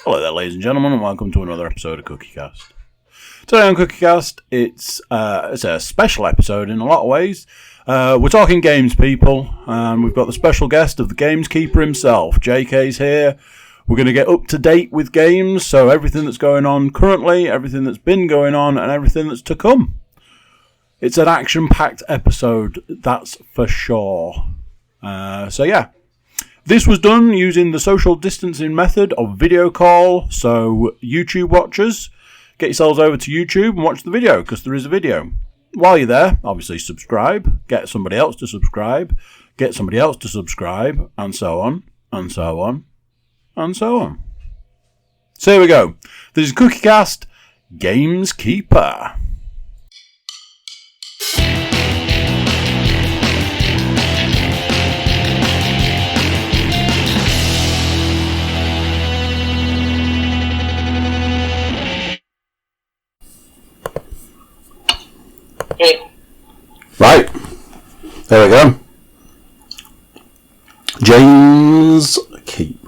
Hello there, ladies and gentlemen, and welcome to another episode of CookieCast. Today on CookieCast, it's a special episode in a lot of ways. We're talking games, people, and we've got the special guest of the Gameskeeper himself. JK's here. We're going to get up to date with games, so everything that's going on currently, everything that's been going on, and everything that's to come. It's an action-packed episode, that's for sure. This was done using the social distancing method of video call, so YouTube watchers, get yourselves over to YouTube and watch the video, because there is a video. While you're there, obviously subscribe, get somebody else to subscribe, get somebody else to subscribe, and so on, and so on, and so on. So here we go. This is CookieCast Gameskeeper. Okay. Right, there we go. James Keep.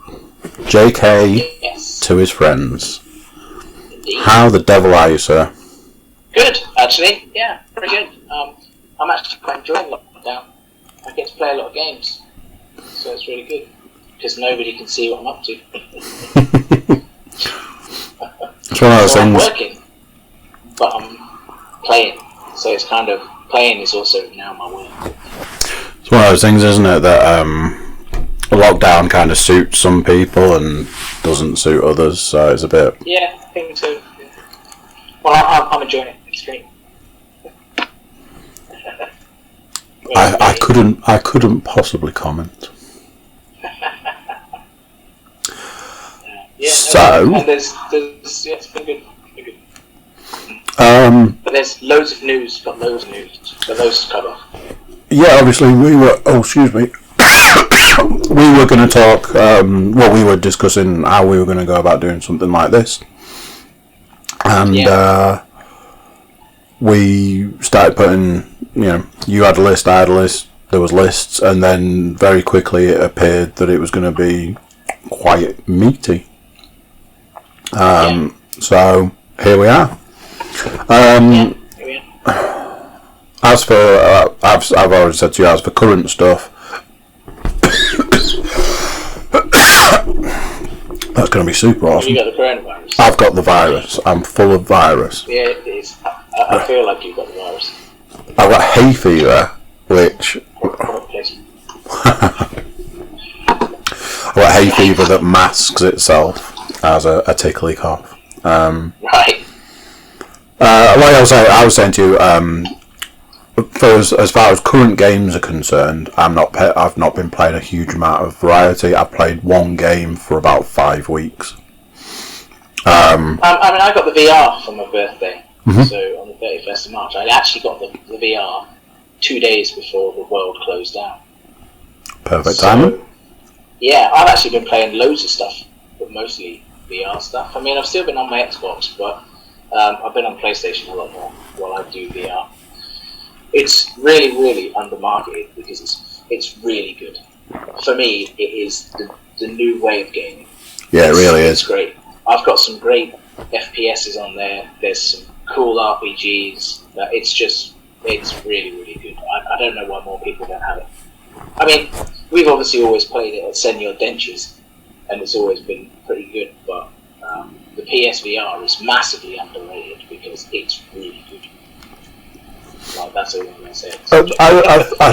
JK Yes. to his friends. Indeed. How the devil are you, sir? Good, actually. Yeah, pretty good. I'm actually quite enjoying lockdown. I get to play a lot of games, so it's really good because nobody can see what I'm up to. It's one of those so I'm things. working, but I'm playing. So it's kind of playing is also now my work. It's one of those things, isn't it, that lockdown kind of suits some people and doesn't suit others. So it's a bit. Yeah, I think so. Yeah. Well, I'm enjoying it. It's great. I couldn't possibly comment. Yeah. So. And there's yeah, it's been good. But there's loads of news. Got loads of news. Got loads to cover. Yeah, obviously we were. Oh, excuse me. We were going to talk. We were discussing how we were going to go about doing something like this, and we started putting. You had a list, I had a list. There was lists, and then very quickly it appeared that it was going to be quite meaty. So here we are. As for I've already said to you, as for current stuff, that's going to be super awesome. You got the coronavirus. I've got the virus. I'm full of virus. Yeah, it is. I feel like you've got the virus. I've got hay fever, which I've got hay fever that masks itself as a tickly cough. Right. Like I was saying to you, for as far as current games are concerned, I've not been playing a huge amount of variety. I've played one game for about 5 weeks. I got the VR for my birthday, so on the 31st of March. I actually got the VR 2 days before the world closed down. Perfect timing. Yeah, I've actually been playing loads of stuff, but mostly VR stuff. I mean, I've still been on my Xbox, but I've been on PlayStation a lot more while I do VR. It's really, really undermarketed because it's really good. For me, it is the new way of gaming. Yeah, it really is. It's great. I've got some great FPSs on there. There's some cool RPGs. It's really, really good. I don't know why more people don't have it. I mean, we've obviously always played it at Senior Dentures, and it's always been pretty good, but the PSVR is massively underrated because it's really good. Like, that's all I'm going to say. I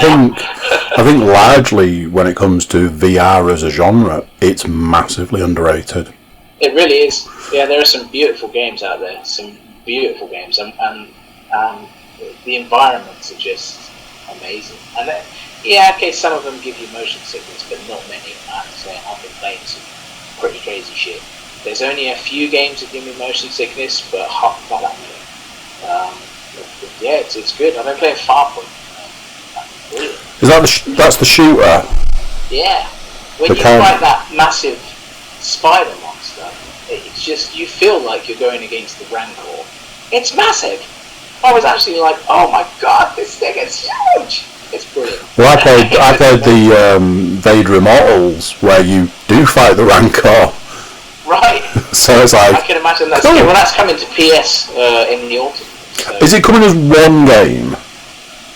think largely when it comes to VR as a genre, it's massively underrated. It really is. Yeah, there are some beautiful games out there. Some beautiful games, and the environments are just amazing. And some of them give you motion sickness, but not many. I have to say, I've been playing some pretty crazy shit. There's only a few games that give me motion sickness, but not that many. Yeah, it's good. I've been playing Farpoint. Brilliant. Is that that's the shooter? Yeah. When you fight that massive spider monster, it's just, you feel like you're going against the Rancor. It's massive. I was actually like, oh my god, this thing is huge. It's brilliant. Well, I played the Vader Immortals, where you do fight the Rancor. Right. So it's like, I can imagine that's cool. Well, that's coming to PS in the autumn. So. Is it coming as one game?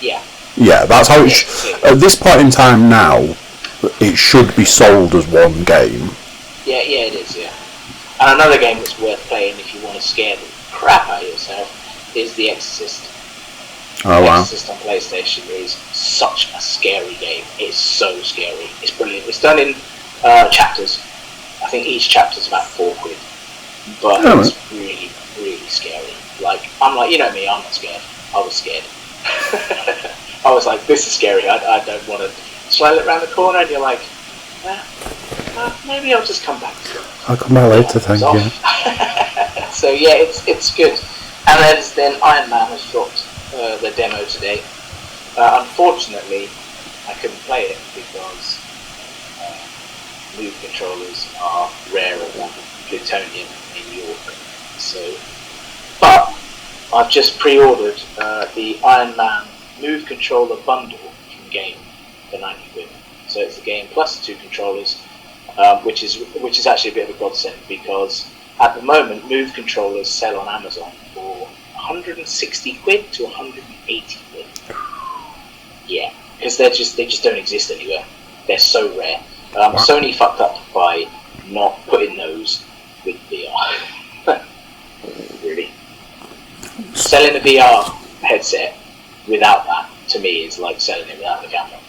Yeah. Yeah, that's how it at this point in time now, it should be sold as one game. Yeah, it is, yeah. And another game that's worth playing if you want to scare the crap out of yourself is The Exorcist. Oh, wow. Exorcist on PlayStation is such a scary game. It's so scary. It's brilliant. It's done in chapters. I think each chapter's about £4. But it's really, really scary. Like, I'm like, you know me, I'm not scared. I was scared. I was like, this is scary. I don't want to. So I look around the corner and you're like, maybe I'll just come back to it. I'll come back later, thank you. So yeah, it's good. And then Iron Man has dropped the demo today. Unfortunately, I couldn't play it because Move controllers are rarer than plutonium in York. So, but I've just pre-ordered the Iron Man Move controller bundle from Game for £90. So it's the game plus the 2 controllers, which is actually a bit of a godsend because at the moment Move controllers sell on Amazon for £160 to £180. Yeah, because they just don't exist anywhere. They're so rare. Sony fucked up by not putting those with VR. Really, selling a VR headset without that to me is like selling it without the camera.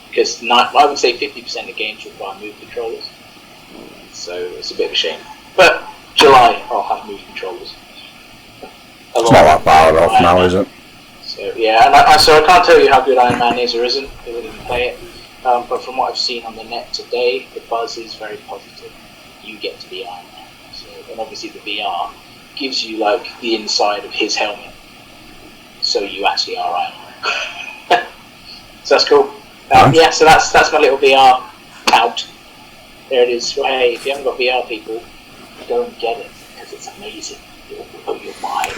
Because I would say 50% of games require Move controllers, so it's a bit of a shame. But July, I'll have Move controllers. It's not that far off now, is it? So yeah, so I can't tell you how good Iron Man is or isn't because I didn't play it. But from what I've seen on the net today, the buzz is very positive. You get to be Iron Man. So, and obviously the VR gives you like the inside of his helmet, so you actually are Iron Man. So that's cool. Yeah, so that's my little VR out. There it is. Well, hey, if you haven't got VR, people, go and get it because it's amazing. It'll blow your mind.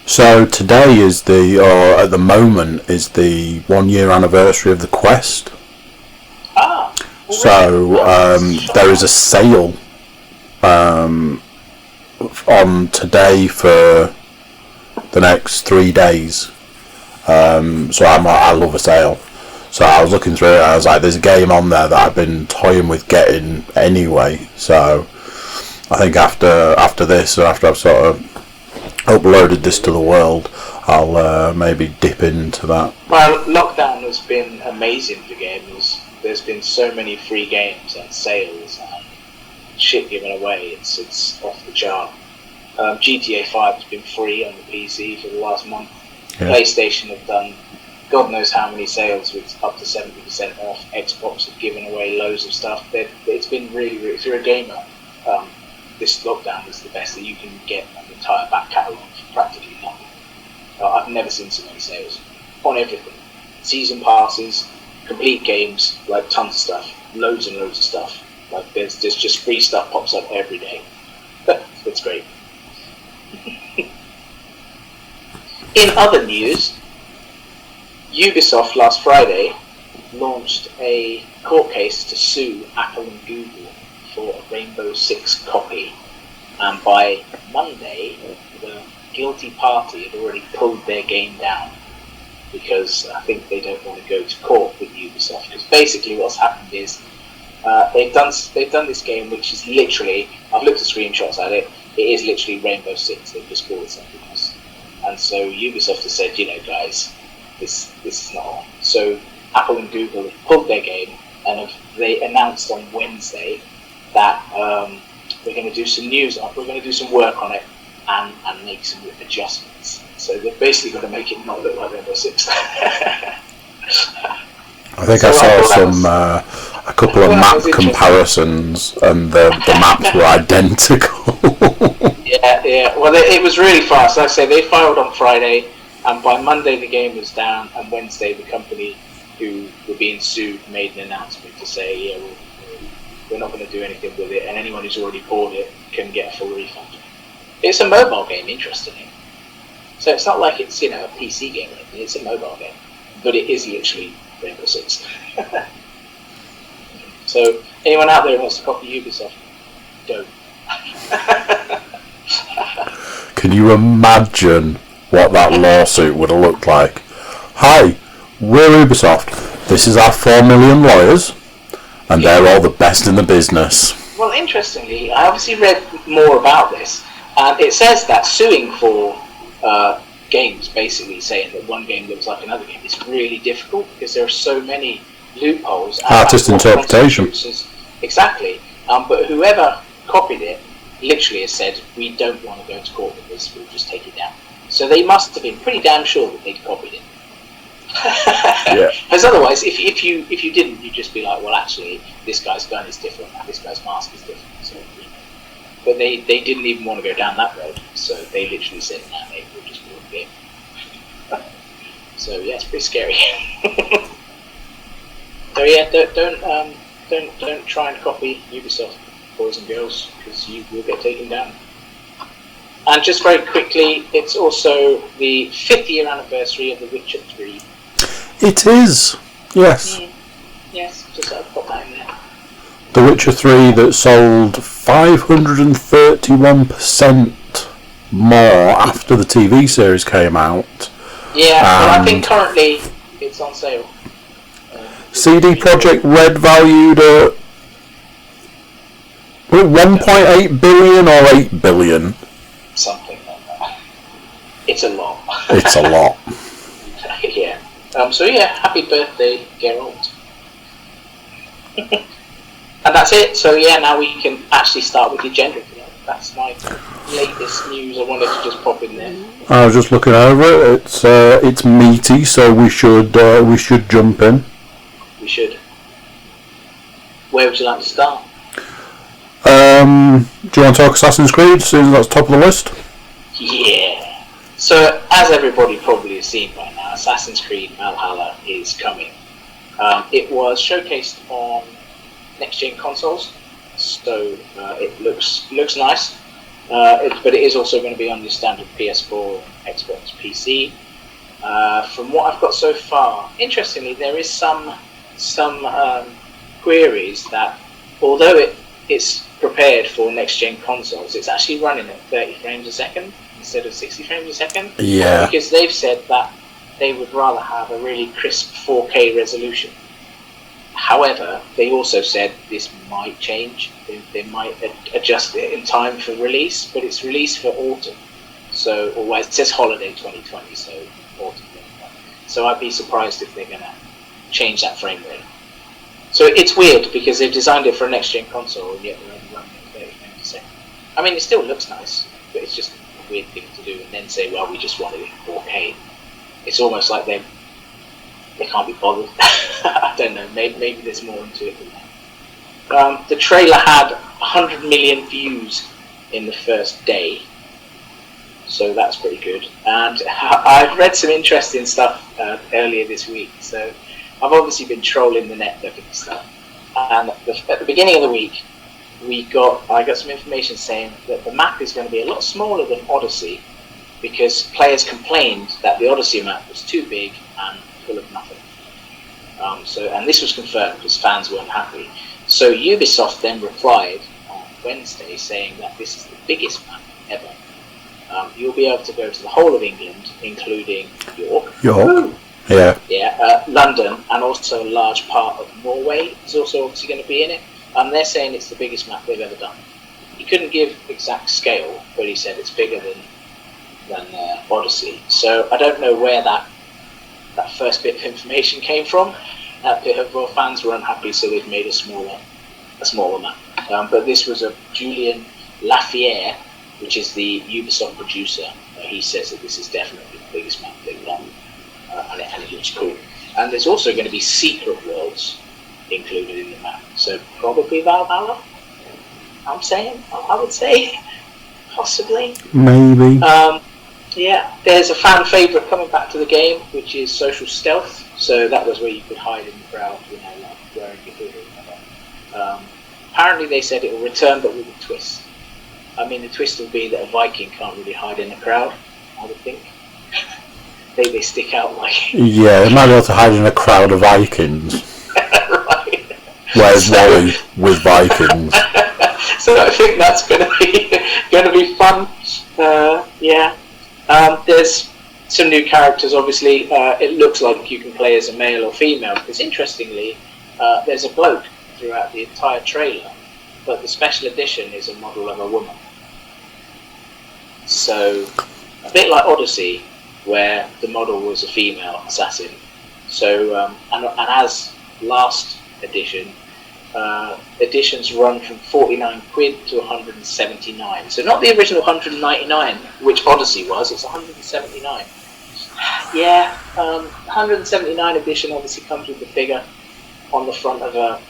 So today is or at the moment is the 1 year anniversary of the Quest. So there is a sale on today for the next 3 days. So I love a sale. So I was looking through it. I was like, "There's a game on there that I've been toying with getting anyway." So I think after this, or after I've sort of uploaded this to the world, I'll maybe dip into that. Well, lockdown has been amazing for gamers. There's been so many free games and sales and shit given away. It's off the chart. GTA 5 has been free on the PC for the last month. Yeah. PlayStation have done God knows how many sales with up to 70% off. Xbox have given away loads of stuff. It's been really, really, if you're a gamer, this lockdown is the best that you can get an entire back catalogue for practically nothing. I've never seen so many sales on everything. Season passes, complete games, like tons of stuff, loads and loads of stuff. Like there's just free stuff pops up every day. It's great. In other news, Ubisoft last Friday launched a court case to sue Apple and Google for a Rainbow Six copy, and by Monday the guilty party had already pulled their game down because I think they don't want to go to court with Ubisoft. Because basically what's happened is they've done this game which is literally, I've looked at screenshots at it, it is literally Rainbow Six, they've just called it something else. And so Ubisoft has said, guys, this is not on. So Apple and Google have pulled their game, and they announced on Wednesday that we're going to do some we're going to do some work on it and make some adjustments. So they're basically going to make it not look like Rainbow Six. I think I saw a couple of map comparisons, and the maps were identical. Yeah. Well, it was really fast. Like I say, they filed on Friday, and by Monday the game was down, and Wednesday the company who were being sued made an announcement to say, we're not going to do anything with it, and anyone who's already bought it can get a full refund. It's a mobile game, interestingly. So it's not like it's a PC game or anything, it's a mobile game. But it is literally Rainbow Six. So anyone out there who wants to copy Ubisoft, don't. Can you imagine what that lawsuit would have looked like? Hi, we're Ubisoft. This is our 4 million lawyers, and they're all the best in the business. Well, interestingly, I obviously read more about this, and it says that suing for games, basically saying that one game looks like another game, is really difficult because there are so many loopholes. Artist interpretation. Exactly. But whoever copied it literally has said, we don't want to go to court with this, we'll just take it down. So they must have been pretty damn sure that they'd copied it. Because otherwise, if you didn't, you'd just be like, well, actually, this guy's gun is different and this guy's mask is different. So, but they didn't even want to go down that road, so they literally said, nah, mate, we'll just do the game. So yeah, it's pretty scary. So yeah, don't try and copy Ubisoft, boys and girls, because you will get taken down. And just very quickly, it's also the 5th year anniversary of The Witcher 3. It is, yes. Yes, just put that in there. The Witcher 3 that sold 531% more after the TV series came out. Yeah, but I think currently it's on sale. CD Projekt Red valued at 1.8 billion or 8 billion? Something like that. It's a lot. It's a lot. Yeah. So yeah, happy birthday, Geralt. And that's it. So yeah, now we can actually start with the agenda. That's my latest news. I wanted to just pop in there. I was just looking over it. It's meaty, so we should jump in. We should. Where would you like to start? Do you want to talk Assassin's Creed, since that's top of the list? Yeah. So, as everybody probably has seen by now, Assassin's Creed Valhalla is coming. It was showcased on next-gen consoles, so it looks nice. But it is also going to be on the standard PS4, Xbox, PC. From what I've got so far, interestingly, there is some queries that, although it's prepared for next-gen consoles, it's actually running at 30 frames a second instead of 60 frames a second. Yeah. Because they've said that they would rather have a really crisp 4K resolution. However, they also said this might change. They might adjust it in time for release, but it's released for autumn. So, or it says holiday 2020, so autumn 2020. So I'd be surprised if they're going to change that frame rate. So it's weird because they've designed it for a next-gen console and yet they're only running at 30 frames a second. I mean, it still looks nice, but it's just a weird thing to do and then say, well, we just wanted it in 4K. It's almost like they can't be bothered. I don't know, maybe there's more into it than that. The trailer had 100 million views in the first day, so that's pretty good. And I've read some interesting stuff earlier this week, so I've obviously been trolling the net looking at stuff. And at the beginning of the week, I got some information saying that the map is going to be a lot smaller than Odyssey because players complained that the Odyssey map was too big and full of nothing. And this was confirmed because fans weren't happy. So Ubisoft then replied on Wednesday saying that this is the biggest map ever. You'll be able to go to the whole of England, including York. Yeah. Yeah, London, and also a large part of Norway is also obviously going to be in it. And they're saying it's the biggest map they've ever done. He couldn't give exact scale, but he said it's bigger than Odyssey. So I don't know where that first bit of information came from. Well, fans were unhappy, so they've made a smaller map. But this was a Julien Lafayette, which is the Ubisoft producer. He says that this is definitely the biggest map they've done. And it looks cool. And there's also going to be secret worlds included in the map. So probably Valhalla, I would say. Possibly. Maybe. Yeah, there's a fan favourite coming back to the game, which is social stealth. So that was where you could hide in the crowd, like wearing your hood or whatever. Apparently they said it will return, but with a twist. I mean, the twist will be that a Viking can't really hide in the crowd, I would think. They stick out like... Yeah, they might be able to hide in a crowd of Vikings. Right. Where's Wally with Vikings? So So I think that's going to be fun. Yeah. There's some new characters. Obviously, it looks like you can play as a male or female. Because interestingly, there's a bloke throughout the entire trailer, but the special edition is a model of a woman. So a bit like Odyssey, where the model was a female assassin. So and as last edition, editions run from 49 quid to 179. So not the original 199, which Odyssey was. It's 179. Yeah, 179 edition obviously comes with the figure on the front of a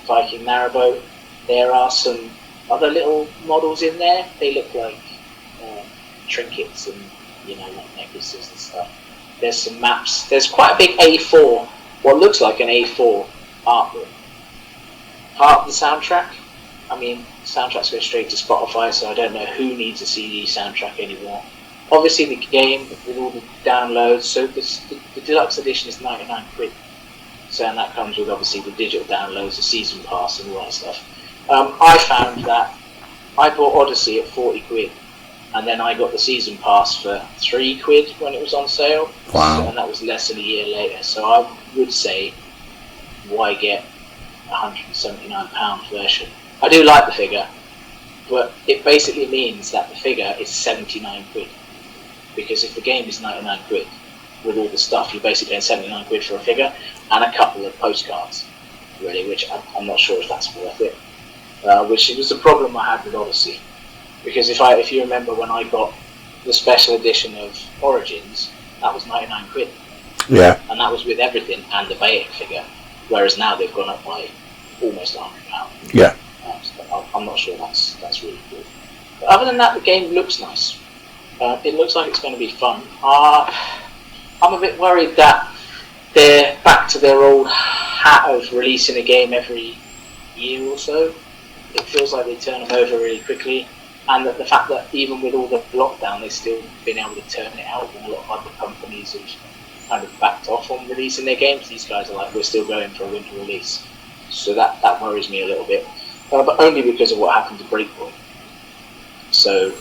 Viking narrowboat. There are some other little models in there. They look like trinkets and like necklaces and stuff. There's some maps. There's quite a big A4, what looks like an A4 artwork. Part of the soundtrack. I mean, soundtracks go straight to Spotify, so I don't know who needs a CD soundtrack anymore. Obviously, the game with all the downloads. So the deluxe edition is 99 quid. So and that comes with obviously the digital downloads, the season pass, and all that stuff. I found that I bought Odyssey at 40 quid. And then I got the season pass for 3 quid when it was on sale. Wow. And that was less than a year later. So I would say, why get a £179 version? I do like the figure, but it basically means that the figure is 79 quid. Because if the game is 99 quid, with all the stuff, you're basically paying 79 quid for a figure and a couple of postcards, really, which I'm not sure if that's worth it. Which was the problem I had with Odyssey. Because if you remember when I got the special edition of Origins, that was 99 quid. Yeah. And that was with everything and the Bayek figure. Whereas now they've gone up by almost £100. Yeah. So I'm not sure that's really good. But other than that, the game looks nice. It looks like it's going to be fun. I'm a bit worried that they're back to their old hat of releasing a game every year or so. It feels like they turn them over really quickly. And that the fact that even with all the lockdown, they've still been able to turn it out, when a lot of other companies have kind of backed off on releasing their games. These guys are like, we're still going for a winter release. So that worries me a little bit. But only because of what happened to Breakpoint. So,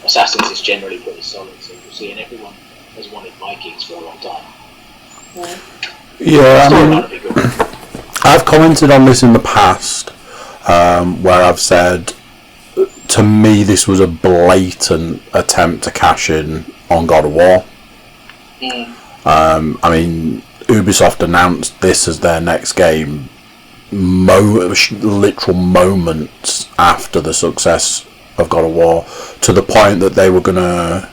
Assassins is generally pretty solid, so we'll see. And everyone has wanted Vikings for a long time. Yeah, I mean, I've commented on this in the past, where I've said, to me, this was a blatant attempt to cash in on God of War. I mean, Ubisoft announced this as their next game literal moments after the success of God of War, to the point that they were gonna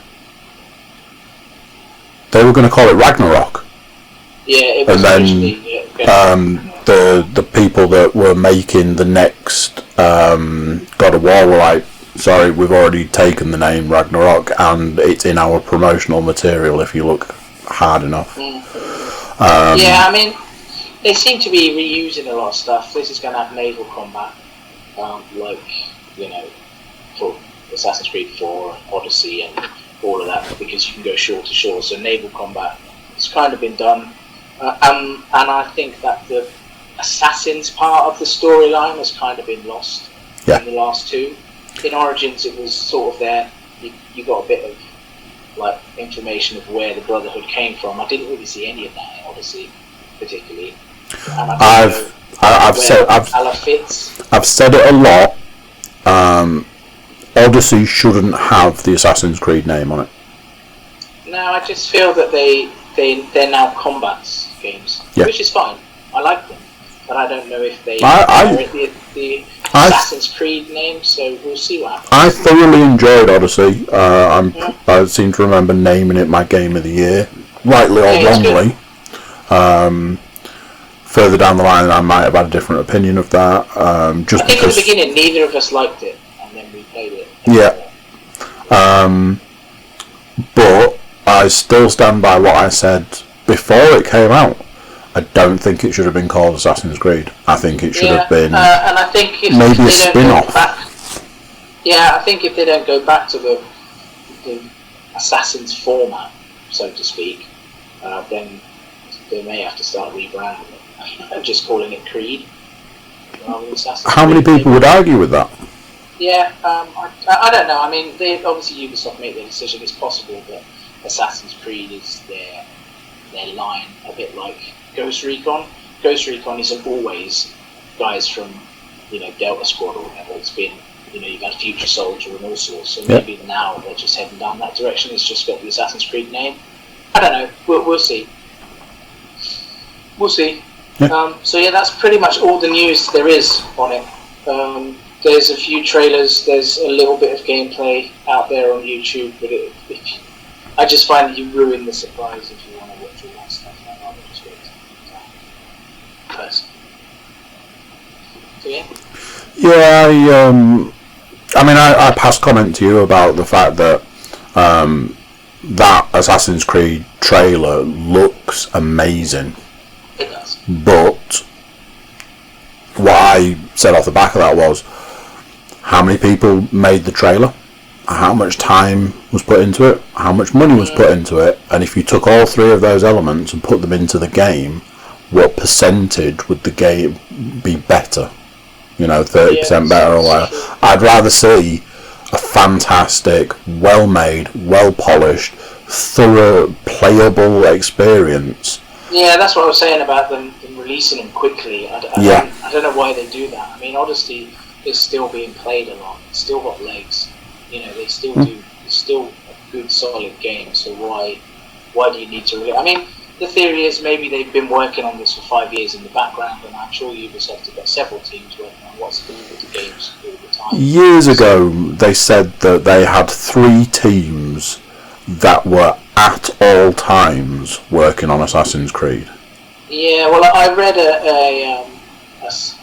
call it Ragnarok. Yeah, it was and then the people that were making the next God of War were like, sorry, we've already taken the name Ragnarok and it's in our promotional material if you look hard enough. Yeah, I mean, they seem to be reusing a lot of stuff. This is going to have naval combat, for Assassin's Creed 4, Odyssey and all of that, because you can go shore to shore. So naval combat has kind of been done. And I think that the Assassins part of the storyline has kind of been lost in the last two. In Origins, it was sort of there. You got a bit of information of where the Brotherhood came from. I didn't really see any of that in Odyssey, particularly. And I've said it a lot. Odyssey shouldn't have the Assassin's Creed name on it. No, I just feel that they're now combat games, which is fine. I like them, but I don't know if they merit the Assassin's Creed name. So we'll see what happens. I thoroughly enjoyed Odyssey. I seem to remember naming it my game of the year, rightly or wrongly. Further down the line, I might have had a different opinion of that. I think at the beginning, neither of us liked it, and then we played it. Yeah. But I still stand by what I said before it came out. I don't think it should have been called Assassin's Creed. I think it should have been and I think if maybe a spin-off. I think if they don't go back to the Assassin's format, so to speak, then they may have to start rebranding it and just calling it Creed. rather than Assassin's How Creed. many people would argue with that? Yeah, I don't know. I mean, obviously Ubisoft made their decision. It's possible that Assassin's Creed is their line, a bit like Ghost Recon. Ghost Recon isn't always guys from, Delta Squad or whatever. It's been, you've had Future Soldier and all sorts. So maybe now they're just heading down that direction. It's just got the Assassin's Creed name. I don't know. We'll see. We'll see. Yeah. So yeah, that's pretty much all the news there is on it. There's a few trailers. There's a little bit of gameplay out there on YouTube, but I just find that you ruin the surprise if you want to watch all that stuff. I'd rather just wait personally. So yeah. Yeah, I passed comment to you about the fact that that Assassin's Creed trailer looks amazing. It does. But what I said off the back of that was, how many people made the trailer? How much time was put into it? How much money was put into it? And if you took all three of those elements and put them into the game, what percentage would the game be better? 30% better or whatever. I'd rather see a fantastic, well-made, well-polished, thorough, playable experience. Yeah, that's what I was saying about them releasing them quickly. I don't know why they do that. I mean, Odyssey is still being played a lot. It's still got legs. They still do. It's still a good, solid game. So why do you need to release? I mean, the theory is maybe they've been working on this for 5 years in the background, and I'm sure Ubisoft have got several teams working on what's going to the games all the time. Years ago, they said that they had 3 teams that were at all times working on Assassin's Creed. Yeah, well, I read a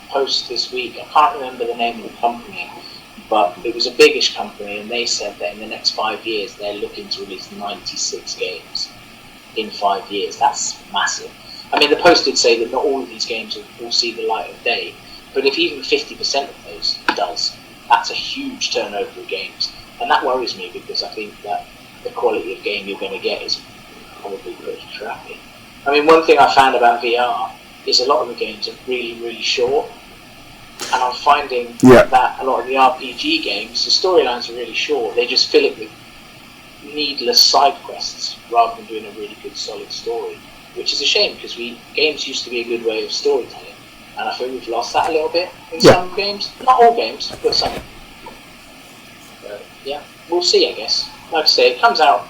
post this week. I can't remember the name of the company, but it was a biggish company, and they said that in the next 5 years they're looking to release 96 games in 5 years. That's massive. I mean, the post did say that not all of these games will see the light of day, but if even 50% of those does, that's a huge turnover of games, and that worries me because I think that the quality of game you're going to get is probably pretty crappy. I mean, one thing I found about VR is a lot of the games are really, really short, and I'm finding that a lot of the RPG games, the storylines are really short. They just fill it with needless side quests rather than doing a really good, solid story, which is a shame because games used to be a good way of storytelling, and I feel we've lost that a little bit in some games. Not all games, but some. Yeah, we'll see, I guess. Like I say, it comes out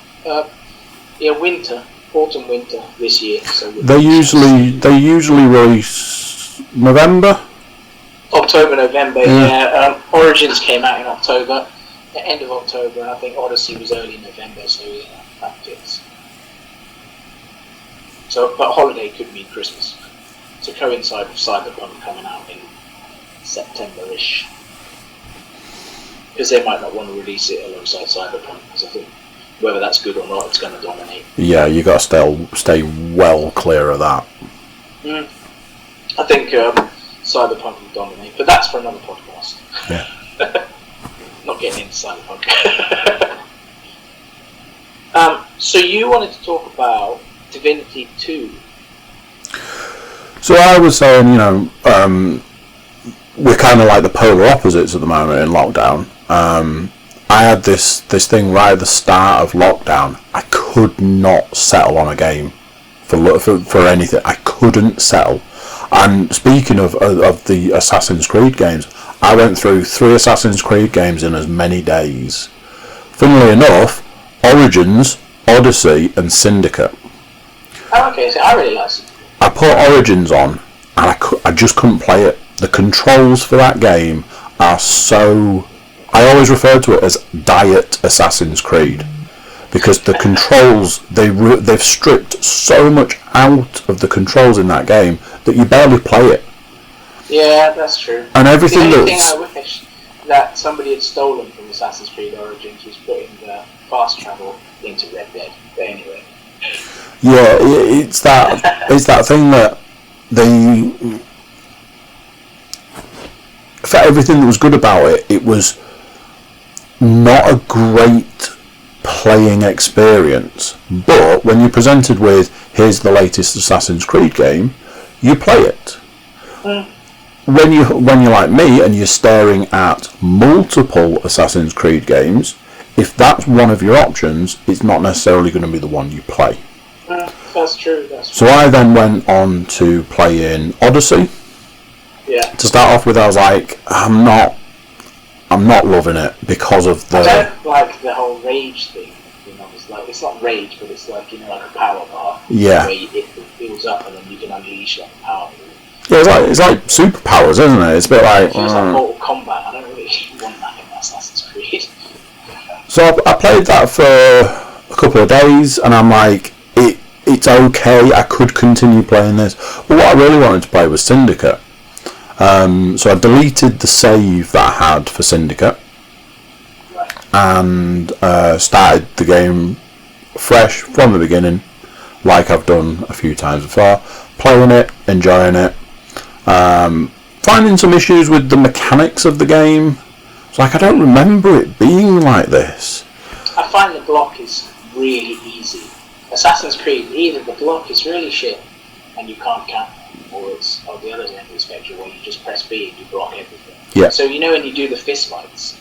autumn, winter this year. So they usually release November. October, November. Yeah. Origins came out in October, the end of October, and I think Odyssey was early November. So yeah, that fits. So, but holiday could mean Christmas to coincide with Cyberpunk coming out in September-ish. Because they might not want to release it alongside Cyberpunk, because I think whether that's good or not, it's going to dominate. Yeah, you got to stay well clear of that. I think Cyberpunk will dominate, but that's for another podcast. Yeah. Not getting into Cyberpunk. So you wanted to talk about Divinity 2. So I was saying, we're kind of like the polar opposites at the moment in lockdown. I had this thing right at the start of lockdown. I could not settle on a game for anything. I couldn't settle. And speaking of the Assassin's Creed games, I went through 3 Assassin's Creed games in as many days. Funnily enough, Origins, Odyssey, and Syndicate. Oh, okay. So I really like it. I put Origins on, and I just couldn't play it. The controls for that game are so... I always refer to it as Diet Assassin's Creed, because the controls, they've stripped so much out of the controls in that game that you barely play it. Yeah, that's true. And everything the only thing I wish that somebody had stolen from Assassin's Creed Origins was putting the fast travel into Red Dead. But anyway. Yeah, it's that thing that they... For everything that was good about it, it was not a great playing experience. But when you're presented with, here's the latest Assassin's Creed game, you play it. when you're like me and you're staring at multiple Assassin's Creed games, if that's one of your options, it's not necessarily going to be the one you play. That's true. So I then went on to play in Odyssey. Yeah. To start off with, I was like, I'm not loving it because of the. I don't like the whole rage thing. You know, it's not rage, but it's like like a power bar. Yeah. Where it builds up and then you can unleash like power. Yeah, it's like superpowers, isn't it? It's a bit like. It feels like Mortal Kombat. I don't really want that in Assassin's Creed. So I played that for a couple of days, and I'm like, it's okay. I could continue playing this, but what I really wanted to play was Syndicate. So I deleted the save that I had for Syndicate, and started the game fresh from the beginning, like I've done a few times before. Playing it, enjoying it, finding some issues with the mechanics of the game. It's like I don't remember it being like this. I find the block is really easy. Assassin's Creed, either the block is really shit and you can't count, or it's on the other end of the spectrum where you just press B and you block everything. Yeah. So when you do the fist fights,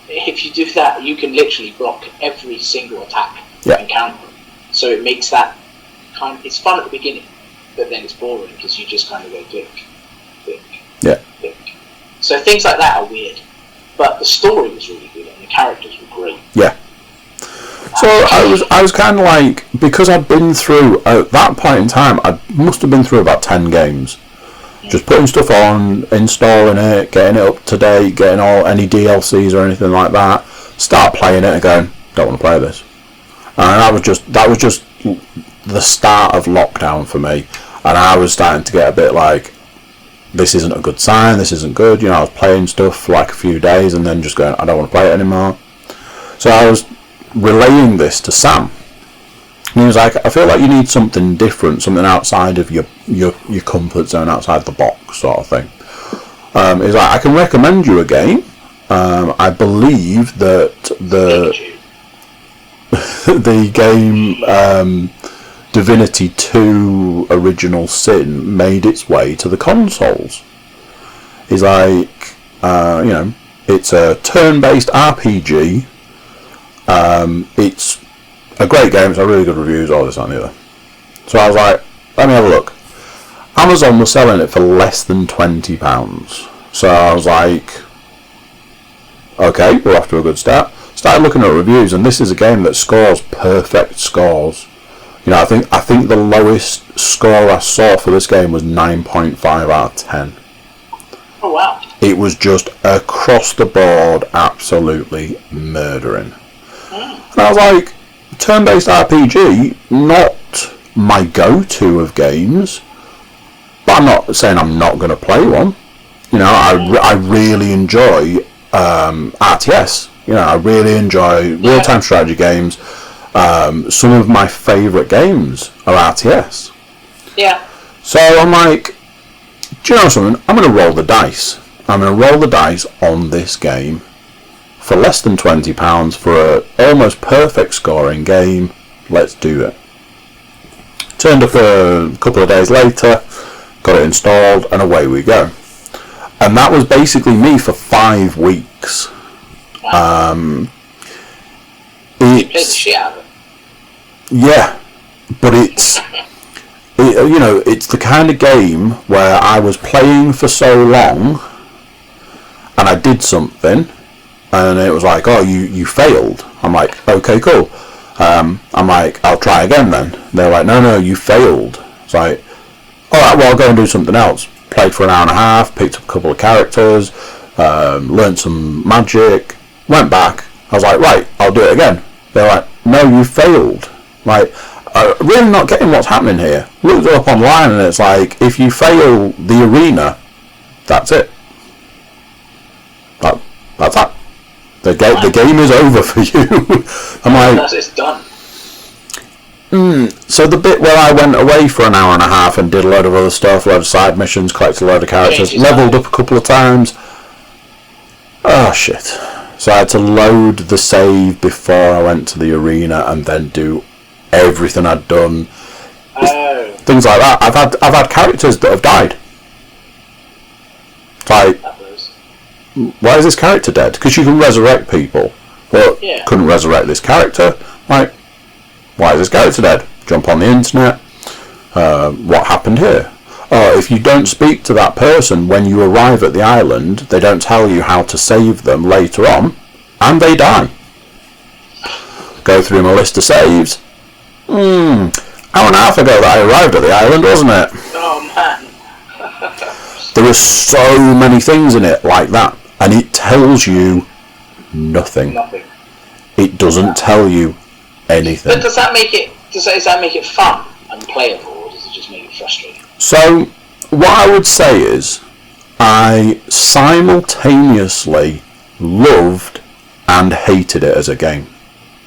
if you do that, you can literally block every single attack and counter them. So it makes that it's fun at the beginning, but then it's boring because you just kind of go click, click, click. So things like that are weird, but the story was really good and the characters were great. Yeah. So I was kind of like, because I'd been through, at that point in time, I must have been through about 10 games. Just putting stuff on, installing it, getting it up to date, getting any DLCs or anything like that. Start playing it and going, don't want to play this. And that was just the start of lockdown for me. And I was starting to get a bit like, this isn't a good sign, this isn't good. I was playing stuff for like a few days and then just going, I don't want to play it anymore. So I was relaying this to Sam. And he was like, I feel like you need something different, something outside of your comfort zone, outside the box sort of thing. He's like, I can recommend you a game. I believe that the game Divinity 2 Original Sin made its way to the consoles. He's like, it's a turn-based RPG. It's a great game, it's a really good reviews, all this and the other. So I was like, let me have a look. Amazon was selling it for less than £20. So I was like, okay, we're off to a good start. Started looking at reviews, and this is a game that scores perfect scores. I think the lowest score I saw for this game was 9.5 out of 10. Oh wow. It was just across the board absolutely murdering. And I was like, turn-based RPG, not my go-to of games, but I'm not saying I'm not going to play one. I really enjoy RTS. I really enjoy real-time strategy games. Some of my favourite games are RTS. Yeah. So I'm like, do you know something? I'm going to roll the dice. I'm going to roll the dice on this game for less than £20 for an almost perfect scoring game. Let's do it. Turned up a couple of days later, got it installed, and away we go. And that was basically me for 5 weeks. You played the shit out of it. Yeah, but it's the kind of game where I was playing for so long, and I did something, and it was like, oh, you failed. I'm like, okay, cool. I'm like, I'll try again then. They're like, no, you failed. It's like, alright, well, I'll go and do something else. Played for an hour and a half, picked up a couple of characters, learned some magic, went back. I was like, right, I'll do it again. They're like, no, you failed. Like, really not getting what's happening here. Looked it up online and it's like, if you fail the arena, that's it. That's that. The game is over for you. I'm like, it's done. So the bit where I went away for an hour and a half and did a load of other stuff, a load of side missions, collected a load of characters, leveled up a couple of times. Oh shit. So I had to load the save before I went to the arena and then do everything I'd done. Things like that. I've had characters that have died. It's like, why is this character dead? Because you can resurrect people, but couldn't resurrect this character. Like, why is this character dead? Jump on the internet. What happened here? Oh, if you don't speak to that person when you arrive at the island, they don't tell you how to save them later on, and they die. Go through my list of saves. Hour and a half ago that I arrived at the island, wasn't it? Oh man. There are so many things in it like that, and it tells you nothing. It doesn't tell you anything. But does that make it fun and playable, or does it just make it frustrating? So, what I would say is, I simultaneously loved and hated it as a game.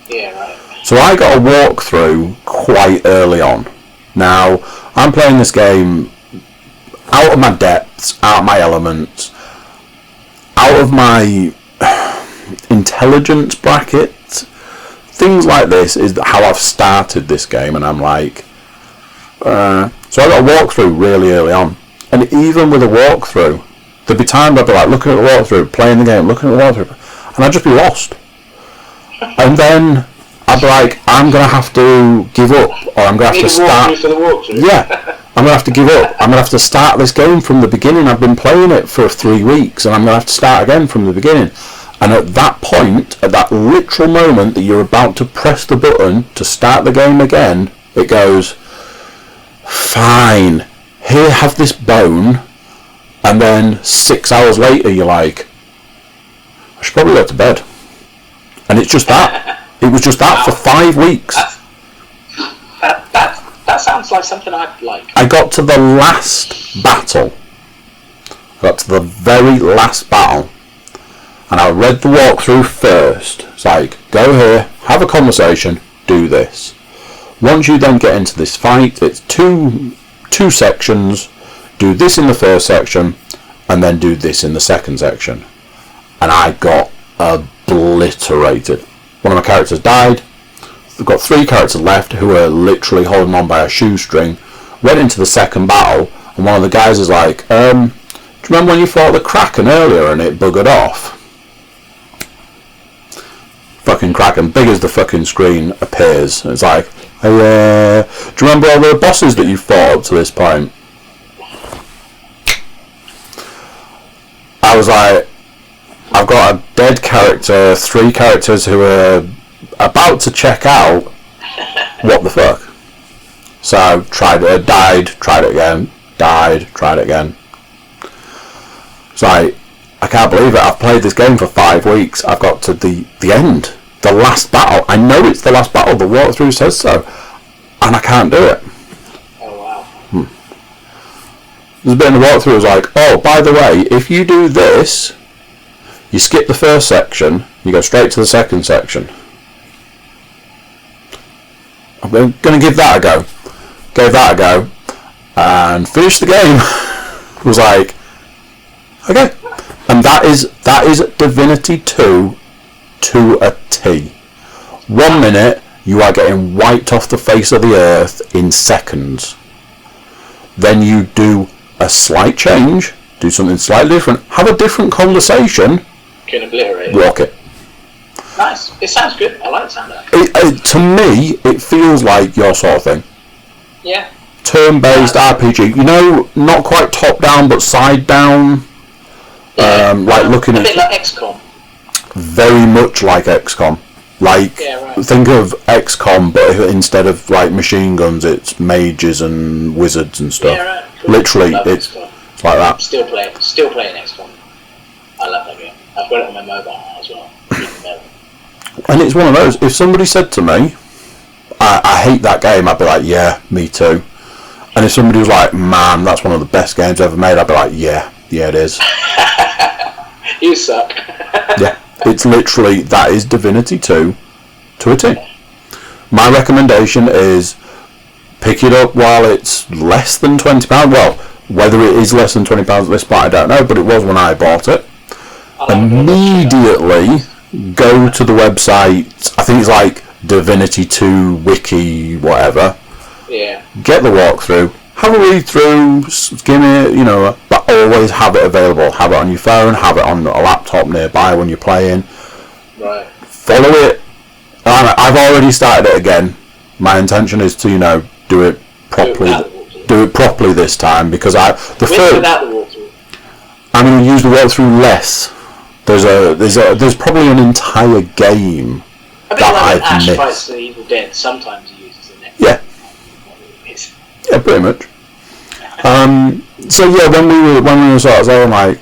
Yeah, right. So I got a walkthrough quite early on. Now, I'm playing this game out of my depths, out of my elements, out of my intelligence bracket. Things like this is how I've started this game, and I'm like... so I got a walkthrough really early on. And even with a walkthrough, there'd be times I'd be like looking at the walkthrough, playing the game, looking at the walkthrough, and I'd just be lost. And then I'd be like, I'm going to have to give up, or I'm going to have to start... For the walkthrough. Yeah, I'm going to have to give up. I'm going to have to start this game from the beginning. I've been playing it for 3 weeks, and I'm going to have to start again from the beginning. And at that point, at that literal moment that you're about to press the button to start the game again, it goes, fine, here, have this bone. And then 6 hours later, you're like, I should probably go to bed. And it's just that. It was just that for 5 weeks. That sounds like something I'd like. I got to the last battle. Got to the very last battle. And I read the walkthrough first. It's like, go here, have a conversation, do this. Once you then get into this fight, it's two sections. Do this in the first section, and then do this in the second section. And I got obliterated. One of my characters died. We've got 3 characters left who are literally holding on by a shoestring. Went into the second battle, and one of the guys is like, do you remember when you fought the Kraken earlier and it buggered off? Fucking Kraken, big as the fucking screen appears. It's like, do you remember all the bosses that you fought up to this point? I was like, I've got a dead character, 3 characters who are about to check out. What the fuck? So tried it, died, tried it again, died, tried it again. It's like, I can't believe it. I've played this game for 5 weeks. I've got to the end, the last battle. I know it's the last battle. The walkthrough says so, and I can't do it. Oh wow. There's a bit in the walkthrough. It was like, oh, by the way, if you do this, you skip the first section, you go straight to the second section. I'm going to give that a go. Gave that a go, and finished the game. Was like, okay. And that is Divinity 2 to a T. 1 minute, you are getting wiped off the face of the earth in seconds. Then you do a slight change, do something slightly different, have a different conversation, can obliterate walk it. Nice. It sounds good. I like the sound of that. To me, it feels like your sort of thing. Yeah. Turn-based RPG. You know, not quite top-down, but side-down. Like looking a at... bit like XCOM. Very much like XCOM. Like, think of XCOM, but instead of like machine guns, it's mages and wizards and stuff. Yeah, right. Cool. Literally, it's like that. Still playing XCOM. I love that game. I've got it on my mobile now as well. And it's one of those, if somebody said to me, I hate that game, I'd be like, yeah, me too. And if somebody was like, man, that's one of the best games ever made, I'd be like, yeah, it is. You suck. Yeah, it's literally, that is Divinity 2 to a T. My recommendation is pick it up while it's less than £20. Well, whether it is less than £20 at this point, I don't know, but it was when I bought it. Immediately go to the website, I think it's like Divinity 2 Wiki, whatever. Yeah. Get the walkthrough, have a read through, give me, but always have it available. Have it on your phone, have it on a laptop nearby when you're playing. Right. Follow it. I've already started it again. My intention is to, do it properly. Do it properly this time because without the walkthrough. I'm going to use the walkthrough less. There's probably an entire game that I've Ash missed. fights the Evil Dead. Sometimes he uses the next. Yeah. Yeah, pretty much. So yeah, when we were sort of saying like,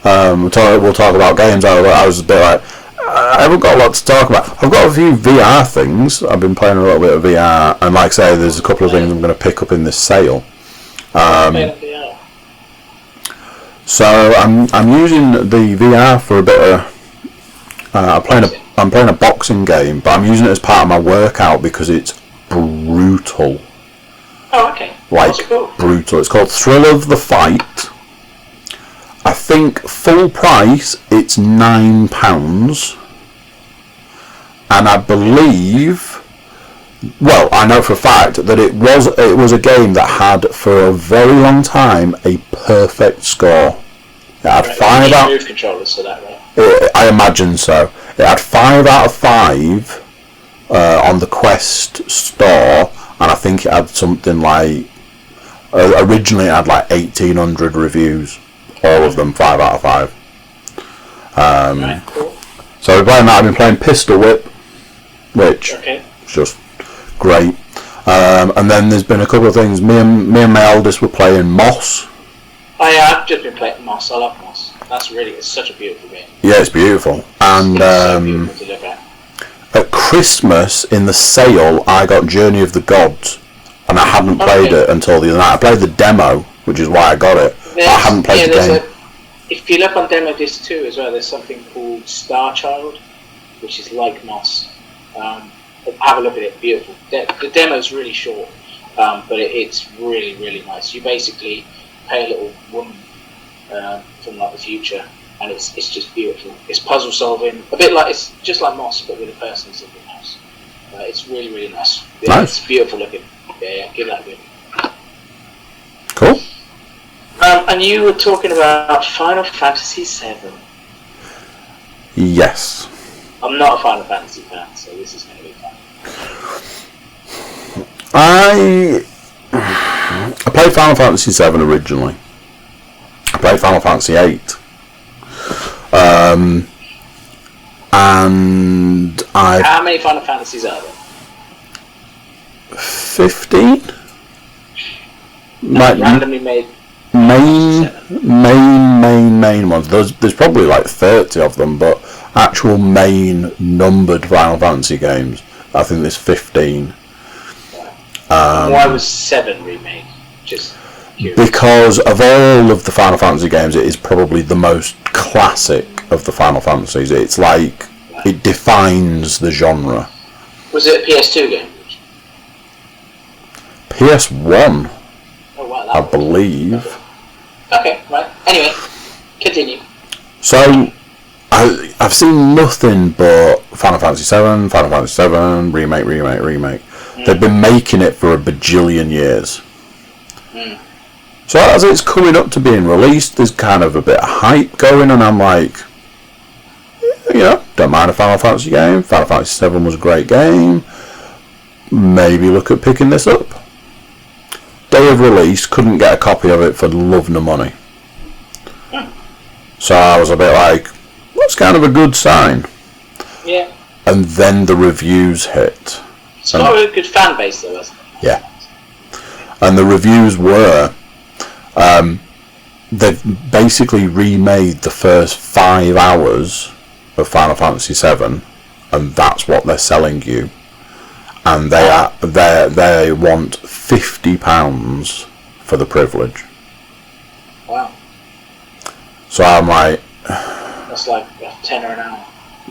we'll talk about games. I was a bit like, I haven't got a lot to talk about. I've got a few VR things. I've been playing a little bit of VR, and like I say, there's a couple of things I'm going to pick up in this sale. So I'm using the VR for a bit of. I'm playing a boxing game, but I'm using it as part of my workout because it's brutal. Oh, okay. Like brutal. It's called Thrill of the Fight. I think full price it's £9, and I believe, well, I know for a fact that it was a game that had for a very long time a perfect score. It had 5 out. Move controllers for that, right? I imagine so. It had 5 out of 5 on the Quest store, and I think it had something like originally it had like 1,800 reviews. All of them 5 out of 5. Right, cool. So we're playing that. I've been playing Pistol Whip, which is just great. And then there's been a couple of things. Me and my eldest were playing Moss. Oh yeah, I've just been playing Moss. I love Moss. It's such a beautiful game. Yeah, it's beautiful. And it's so beautiful to look at. At Christmas in the sale, I got Journey of the Gods, and I hadn't played it until the other night. I played the demo, which is why I got it. But I haven't played the game. If you look on Demo Disc 2 as well, there's something called Star Child, which is like Moss. Have a look at it, beautiful. The demo's really short, but it's really, really nice. You basically play a little woman from like the future, and it's just beautiful. It's puzzle solving, it's just like Moss, but with a person in the house. It's really, really nice. Yeah, nice. It's beautiful looking. Yeah, give that a go. Cool. And you were talking about Final Fantasy VII. Yes. I'm not a Final Fantasy fan, so this is going to be fun. I played Final Fantasy VII originally. I played Final Fantasy VIII. And How many Final Fantasies are there? 15? Randomly made main ones. There's probably like 30 of them, but actual main numbered Final Fantasy games, I think there's 15. Why was 7 remade? Just curious. Because of all of the Final Fantasy games, it is probably the most classic of the Final Fantasies. It's like it defines the genre. Was it a PS2 game? PS1. Oh wow, I believe. Okay, right. Anyway, continue. So, I've seen nothing but Final Fantasy VII, Final Fantasy VII, remake. They've been making it for a bajillion years. So as it's coming up to being released, there's kind of a bit of hype going, and I'm like, don't mind a Final Fantasy game. Final Fantasy VII was a great game. Maybe look at picking this up. Day of release, couldn't get a copy of it for love nor money. So I was a bit like, that's kind of a good sign. Yeah. And then the reviews hit. It's got a good fan base though, hasn't it? Yeah. And the reviews were, they've basically remade the first 5 hours of Final Fantasy VII, and that's what they're selling you. And they want £50 for the privilege. Wow. So I'm like, that's like a tenner an hour.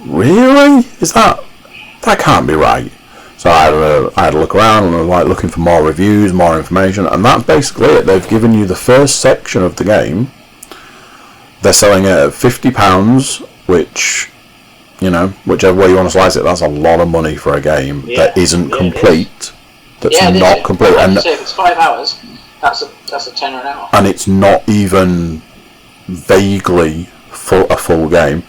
Really? That can't be right. So I had a look around and I was like looking for more reviews, more information, and that's basically it. They've given you the first section of the game. They're selling it at £50, which, whichever way you want to slice it, that's a lot of money for a game that isn't complete. That's not complete. And so if it's 5 hours, That's a tenner an hour. And it's not even vaguely a full game.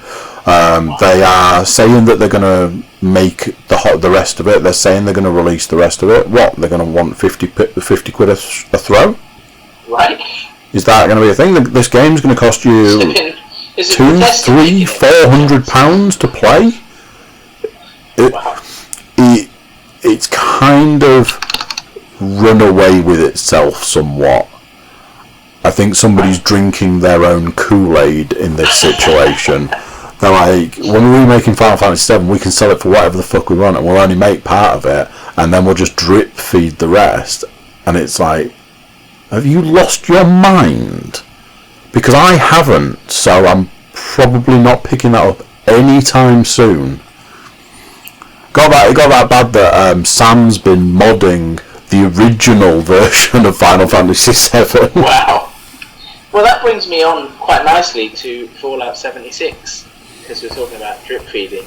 They are saying that they're going to make the rest of it. They're saying they're going to release the rest of it. What? They're going to want 50 quid a throw? Right. Is that going to be a thing? This game's going to cost you £200-400 to play? It's kind of run away with itself somewhat. I think somebody's drinking their own Kool-Aid in this situation. They're like, when we're making Final Fantasy VII, we can sell it for whatever the fuck we want, and we'll only make part of it, and then we'll just drip feed the rest. And it's like, have you lost your mind? Because I haven't, so I'm probably not picking that up anytime soon. It got that bad that Sam's been modding the original version of Final Fantasy VII. Wow. Well, that brings me on quite nicely to Fallout 76, because we're talking about drip feeding.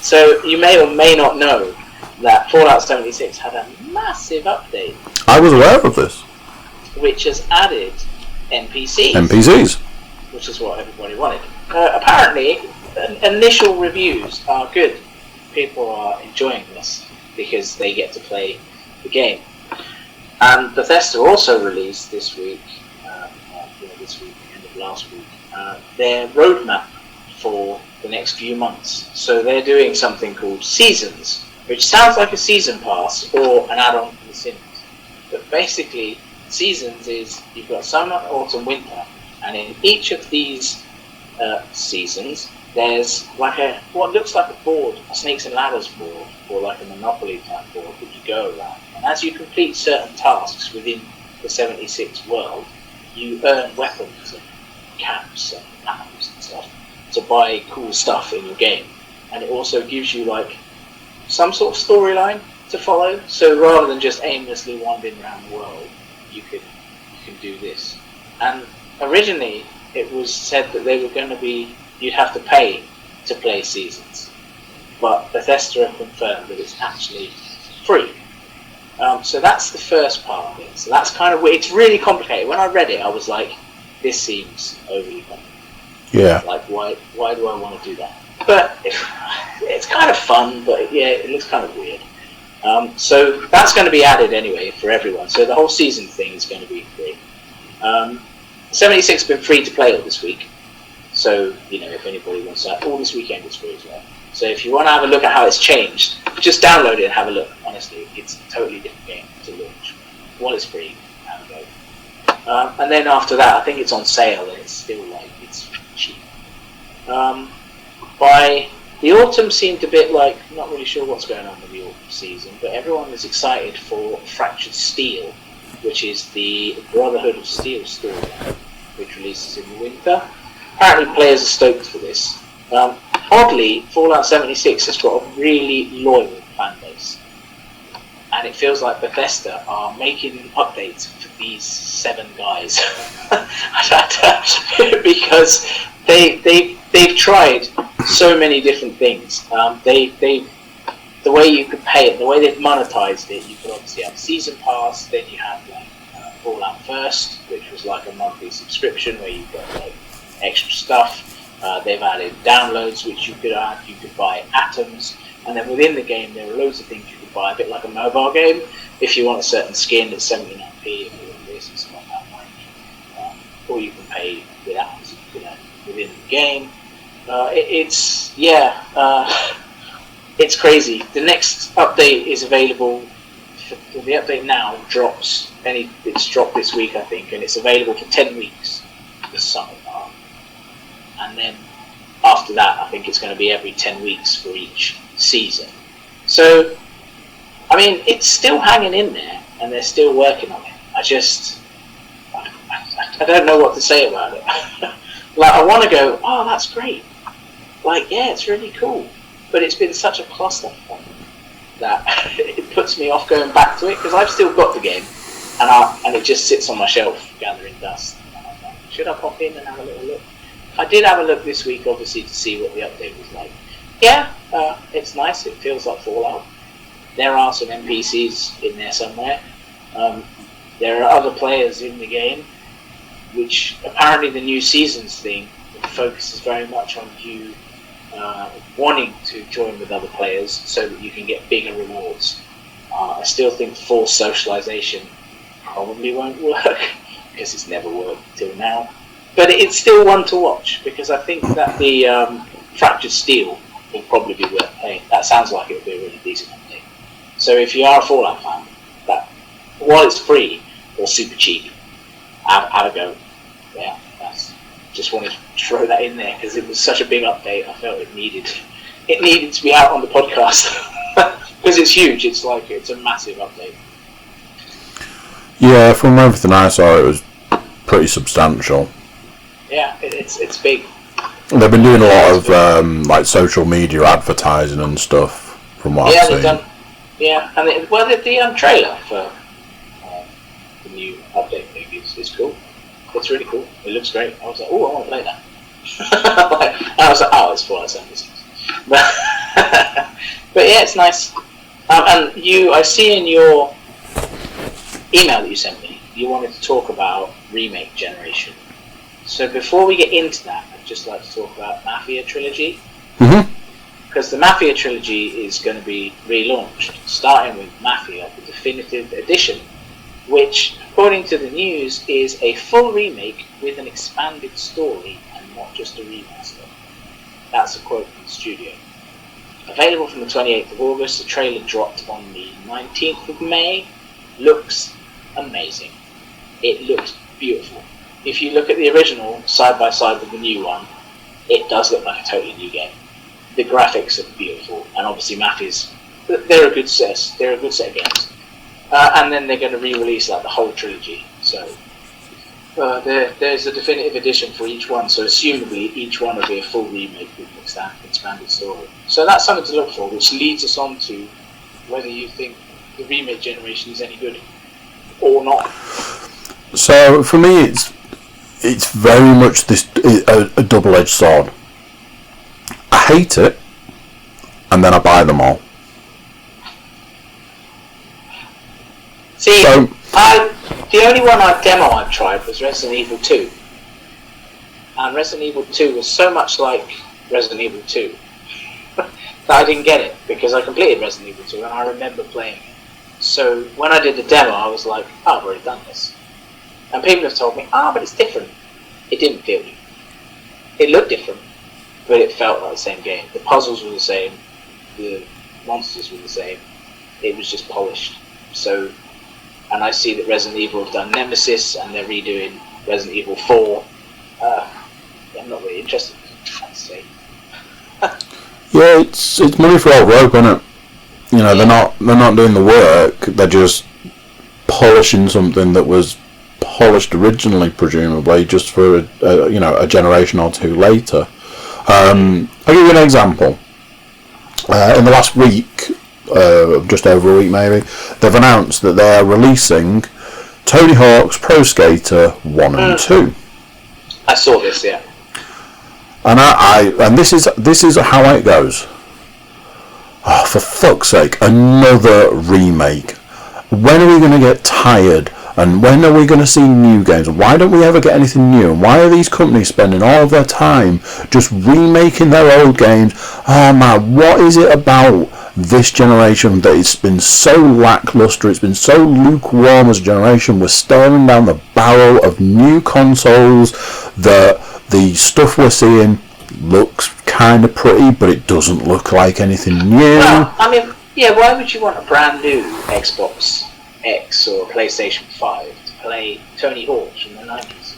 So you may or may not know that Fallout 76 had a massive update. I was aware of this. Which has added NPCs. NPCs. Which is what everybody wanted. Apparently, initial reviews are good. People are enjoying this because they get to play the game. And Bethesda also released this week, end of last week, their roadmap for the next few months. So they're doing something called Seasons, which sounds like a season pass or an add-on to The Sims. But basically, Seasons is you've got summer, autumn, winter, and in each of these seasons, there's like what looks like a board, a snakes and ladders board, or like a Monopoly type board that you go around. And as you complete certain tasks within the 76 world, you earn weapons and caps and apples and stuff to buy cool stuff in your game. And it also gives you like some sort of storyline to follow. So rather than just aimlessly wandering around the world, you can do this. And originally it was said that they were going to be, you'd have to pay to play Seasons, but Bethesda have confirmed that it's actually free. So that's the first part of it. So that's kind of, it's really complicated. When I read it, I was like, this seems overly complicated. Yeah. Like, why do I want to do that? But it's kind of fun, but yeah, it looks kind of weird. So that's going to be added anyway for everyone. So the whole season thing is going to be free. 76 has been free to play all this week. So, if anybody wants that, all this weekend is free as well. So if you want to have a look at how it's changed, just download it and have a look. Honestly, it's a totally different game to launch. While it's free, have a go. And then after that, I think it's on sale and it's still it's cheap. By the autumn seemed a bit like, not really sure what's going on with the autumn season, but everyone was excited for Fractured Steel, which is the Brotherhood of Steel storyline, which releases in the winter. Apparently players are stoked for this. Oddly, Fallout 76 has got a really loyal fan base. And it feels like Bethesda are making updates for these 7 guys. Because they've tried so many different things. The way you could pay it, the way they've monetized it, you could obviously have a season pass, then you have Fallout First, which was like a monthly subscription where you got extra stuff. They've added downloads which you could add. You could buy atoms, and then within the game there are loads of things you could buy, a bit like a mobile game. If you want a certain skin at 79p, or this and stuff like that, or you can pay without, within the game. It's crazy. The next update is available. The update now drops. It's dropped this week, I think, and it's available for 10 weeks. The summer part. And then after that, I think it's going to be every 10 weeks for each season. So, I mean, it's still hanging in there, and they're still working on it. I don't know what to say about it. I want to go, oh, that's great. Yeah, it's really cool. But it's been such a clusterfuck that it puts me off going back to it, because I've still got the game, and it just sits on my shelf gathering dust. Should I pop in and have a little look? I did have a look this week, obviously, to see what the update was like. Yeah, it's nice. It feels like Fallout. There are some NPCs in there somewhere. there are other players in the game, which apparently the new seasons thing focuses very much on you wanting to join with other players so that you can get bigger rewards. I still think full socialization probably won't work because it's never worked till now. But it's still one to watch because I think that the Fractured Steel will probably be worth playing. That sounds like it would be a really decent update. So if you are a Fallout fan, that while it's free or super cheap, have a go. Yeah, just wanted to throw that in there because it was such a big update. I felt it needed to be out on the podcast because it's huge. It's a massive update. Yeah, from everything I saw, it was pretty substantial. Yeah, it's big. They've been doing a lot of like social media advertising and stuff, from what I've seen. And the trailer for the new update thing is cool. It's really cool. It looks great. I was like, oh, I want to play that. And I was like, oh, it's Fallout 76. But yeah, it's nice. And I see in your email that you sent me, you wanted to talk about remake generation. So before we get into that, I'd just like to talk about Mafia Trilogy. Because the Mafia Trilogy is going to be relaunched, starting with Mafia, the Definitive Edition, which, according to the news, is a full remake with an expanded story and not just a remaster. That's a quote from the studio. Available from the 28th of August, the trailer dropped on the 19th of May. Looks amazing. It looks beautiful. If you look at the original side by side with the new one, it does look like a totally new game. The graphics are beautiful, and obviously Mafia's, they're a good set of games. And then they're going to re-release the whole trilogy. So there's a definitive edition for each one. So assumably each one will be a full remake with an expanded story. So that's something to look for, which leads us on to whether you think the remake generation is any good or not. So for me, it's very much a double-edged sword. I hate it, and then I buy them all. See, the only demo I've tried was Resident Evil 2. And Resident Evil 2 was so much like Resident Evil 2 that I didn't get it, because I completed Resident Evil 2 and I remember playing it. So when I did the demo, I was like, oh, I've already done this. And people have told me, but it's different. It didn't feel different. It looked different, but it felt like the same game. The puzzles were the same, the monsters were the same. It was just polished. So, and I see that Resident Evil have done Nemesis and they're redoing Resident Evil 4. I'm not really interested, I'd say. Yeah, it's money for old rope, isn't it? You know, they're not doing the work. They're just polishing something that was polished originally, presumably, just for a generation or two later. I'll give you an example. In the last week, just over a week maybe, they've announced that they're releasing Tony Hawk's Pro Skater 1 and 2. I saw this, yeah. And this is how it goes. Oh, for fuck's sake, another remake. When are we going to get tired? And when are we going to see new games? Why don't we ever get anything new? And why are these companies spending all of their time just remaking their old games? Oh man, what is it about this generation that it's been so lackluster? It's been so lukewarm as a generation. We're staring down the barrel of new consoles that the stuff we're seeing looks kind of pretty, but it doesn't look like anything new. Well, I mean, yeah, why would you want a brand new Xbox X or PlayStation 5 to play Tony Hawk's from the 90s?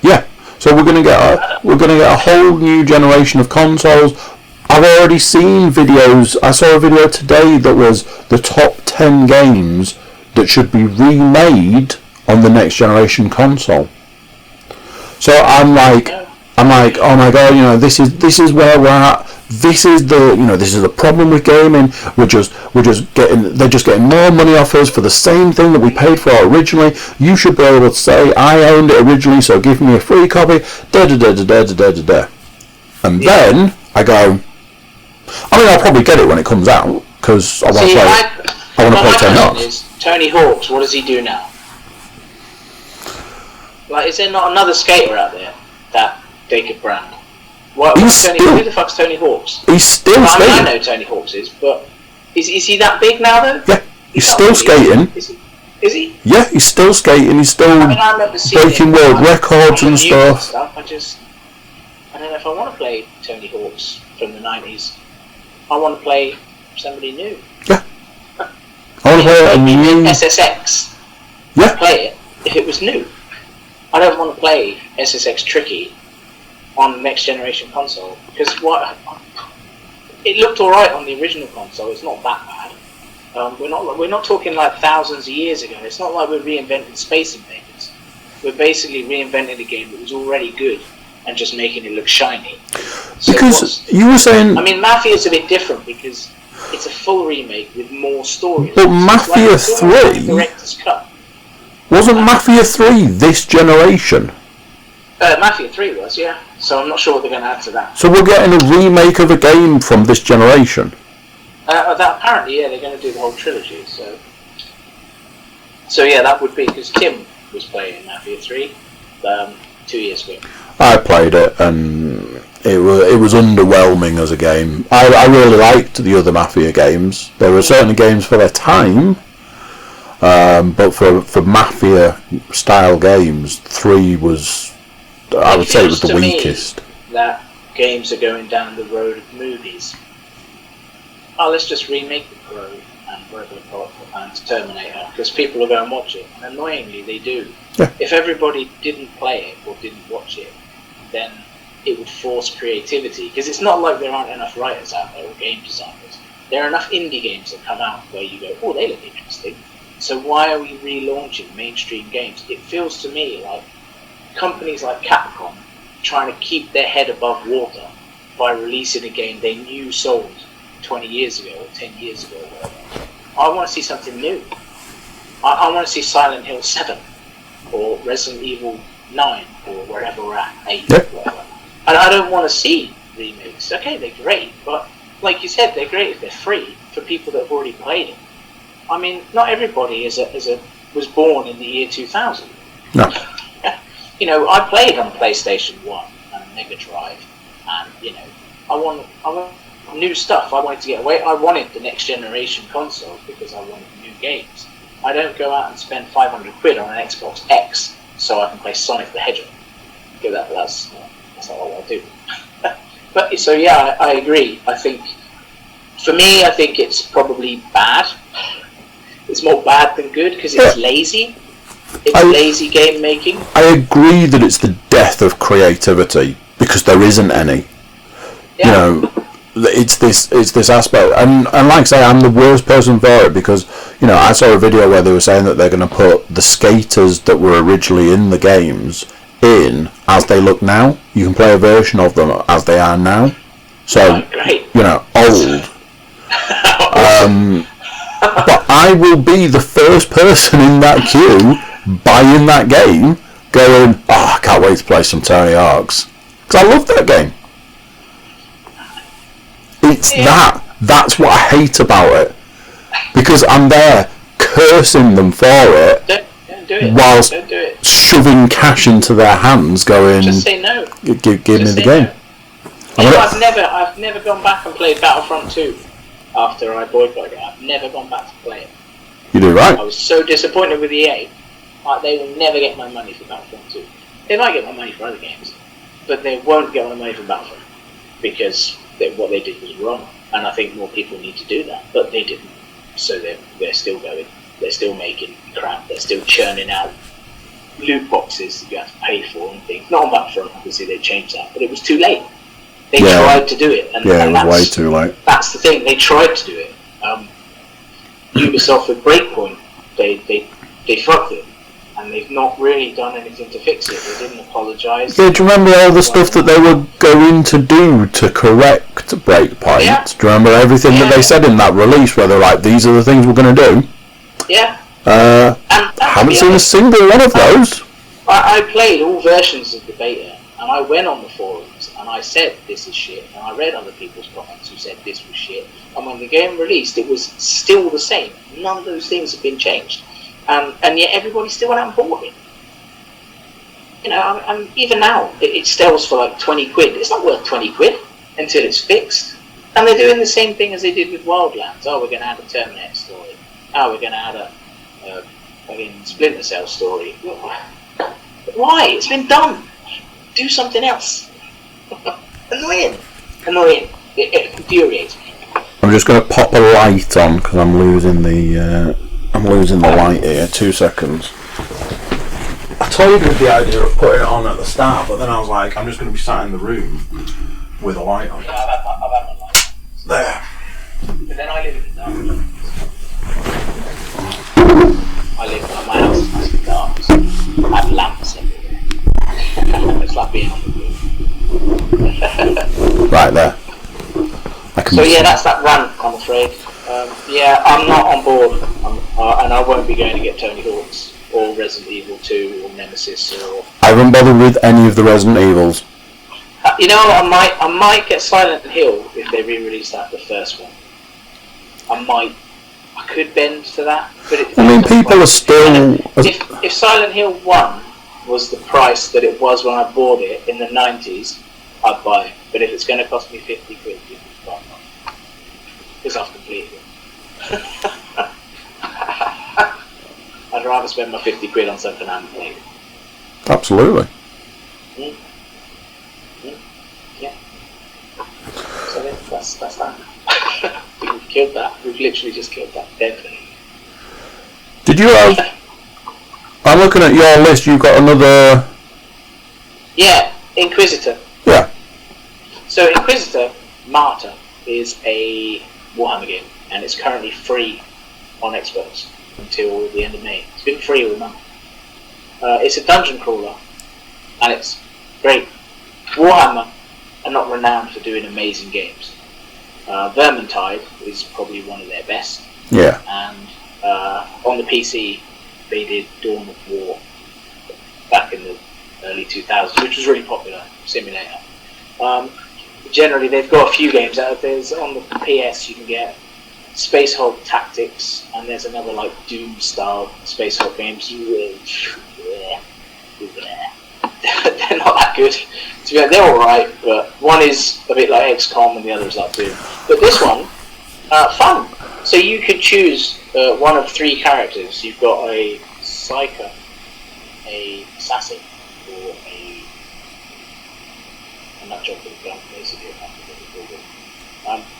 Yeah, so we're gonna get a whole new generation of consoles. I've already seen videos. I saw a video today that was the top 10 games that should be remade on the next generation console. So I'm like, oh my god, this is where we're at. This is the problem with gaming. They're just getting more money off us for the same thing that we paid for originally. You should be able to say, I owned it originally, so give me a free copy. And then I go, I mean, I'll probably get it when it comes out because I want to play. I want to play Tony Hawk's. Tony Hawk's, what does he do now? Like, is there not another skater out there that they could brand? Who the fuck's Tony Hawk's? He's still skating. I know Tony Hawk's is, but is he that big now though? Yeah, he's still skating. Is he? Yeah, he's still skating. He's still breaking world records and stuff. I don't know if I want to play Tony Hawk's from the 90s. I want to play somebody new. Yeah. I want to play a new SSX. Yeah. I'd play it if it was new. I don't want to play SSX Tricky on the next generation console because it looked alright on the original console. It's not that bad. We're not talking like thousands of years ago. It's not like we're reinventing Space Invaders. We're basically reinventing a game that was already good and just making it look shiny. So because you were saying, I mean, Mafia's a bit different because it's a full remake with more stories. But Mafia 3 director's cut. Wasn't Mafia 3 this generation? Mafia 3 was, yeah. So I'm not sure what they're going to add to that. So we're getting a remake of a game from this generation. That apparently, yeah, they're going to do the whole trilogy. So yeah, that would be because Tim was playing Mafia 3 2 years ago. I played it and it was underwhelming as a game. I really liked the other Mafia games. There were certainly games for their time, but for Mafia style games, 3 was, I would say, it was the weakest. That games are going down the road of movies. Oh, let's just remake The Crow and Robocop and Terminator because people will go and watch it. And annoyingly, they do. Yeah. If everybody didn't play it or didn't watch it, then it would force creativity. Because it's not like there aren't enough writers out there or game designers. There are enough indie games that come out where you go, oh, they look interesting. So why are we relaunching mainstream games? It feels to me like companies like Capcom trying to keep their head above water by releasing a game they knew sold 20 years ago or 10 years ago or whatever. I want to see something new. I want to see Silent Hill 7 or Resident Evil 9 or wherever we're at, 8 or whatever. And I don't want to see remakes. Okay, they're great, but like you said, they're great if they're free for people that have already played it. I mean, not everybody was born in the year 2000. No. You know, I played on PlayStation 1 and Mega Drive, and you know, I want new stuff. I wanted to get away. I wanted the next generation console because I wanted new games. I don't go out and spend 500 quid on an Xbox X so I can play Sonic the Hedgehog. That's not what I want to do. But so yeah, I agree. I think for me, I think it's probably bad. It's more bad than good because it's lazy. It's lazy game making. I agree that it's the death of creativity because there isn't any. Yeah. You know, it's this aspect, and like I say, I'm the worst person for it because, you know, I saw a video where they were saying that they're going to put the skaters that were originally in the games in as they look now. You can play a version of them as they are now. So, you know, old. But I will be the first person in that queue buying that game, going, oh, I can't wait to play some Tony Hawk's. Because I love that game. It's that's what I hate about it. Because I'm there cursing them for it, don't do it. whilst don't do it. shoving cash into their hands, going, just say no. Give me the game. No. You know, I've never gone back and played Battlefront 2 after I boycotted it. I've never gone back to play it. You do right. I was so disappointed with EA. Like, they will never get my money for Battlefront 2. They might get my money for other games, but they won't get my money for Battlefront because what they did was wrong. And I think more people need to do that, but they didn't. So they're still going. They're still making crap. They're still churning out loot boxes that you have to pay for and things. Not on Battlefront, obviously they changed that, but it was too late. They tried to do it. And it was way too late. That's the thing. They tried to do it. Ubisoft with Breakpoint, they fucked it. And they've not really done anything to fix it. They didn't apologise. Yeah, do you remember all the stuff that they were going to do to correct Breakpoint? Yeah. Do you remember everything that they said in that release where they're like, these are the things we're going to do? Yeah. I haven't seen a single one of those. I played all versions of the beta, and I went on the forums, and I said, this is shit, and I read other people's comments who said this was shit, and when the game released, it was still the same. None of those things have been changed. And yet everybody still went out and bought it. even now, it sells for like 20 quid. It's not worth 20 quid until it's fixed. And they're doing the same thing as they did with Wildlands. Oh, we're going to add a Terminator story. Oh, we're going to add a fucking Splinter Cell story. Why? It's been done. Do something else. Annoying. It infuriates me. I'm just going to pop a light on because I'm losing the light here. 2 seconds. I toyed with the idea of putting it on at the start, but then I was like, I'm just going to be sat in the room with a light on. Yeah, I've had my light. There. But then I live in the dark. My house is nice and dark. So I have lamps everywhere. It's like being on the moon. Right there. So yeah, that's that rant, I'm afraid. Yeah, I'm not on board, and I won't be going to get Tony Hawk's or Resident Evil 2 or Nemesis or. I haven't bothered with any of the Resident Evils. You know, I might get Silent Hill if they re-release the first one. I could bend to that, but people are still. If Silent Hill 1 was the price that it was when I bought it in the 90s, I'd buy it. But if it's going to cost me 50 quid, because I've completed it. I'd rather spend my 50 quid on something I haven't played. Absolutely. Yeah. So that's that. We've killed that. We've literally just killed that. Definitely. Did you have... I'm looking at your list, you've got another... Yeah, Inquisitor. Yeah. So Inquisitor Martyr is a Warhammer game, and it's currently free on Xbox until the end of May. It's been free all month. It's a dungeon crawler, and it's great. Warhammer are not renowned for doing amazing games. Vermintide is probably one of their best. Yeah. And on the PC, they did Dawn of War back in the early 2000s, which was really popular simulator. Generally, they've got a few games out there. On the PS, you can get Space Hulk Tactics, and there's another like Doom style Space Hulk games. They're not that good. To be honest, they're alright, but one is a bit like XCOM and the other is like Doom. But this one, fun. So you could choose one of 3 characters. You've got a Psyker, a Assassin, or a nut job with a gun, basically.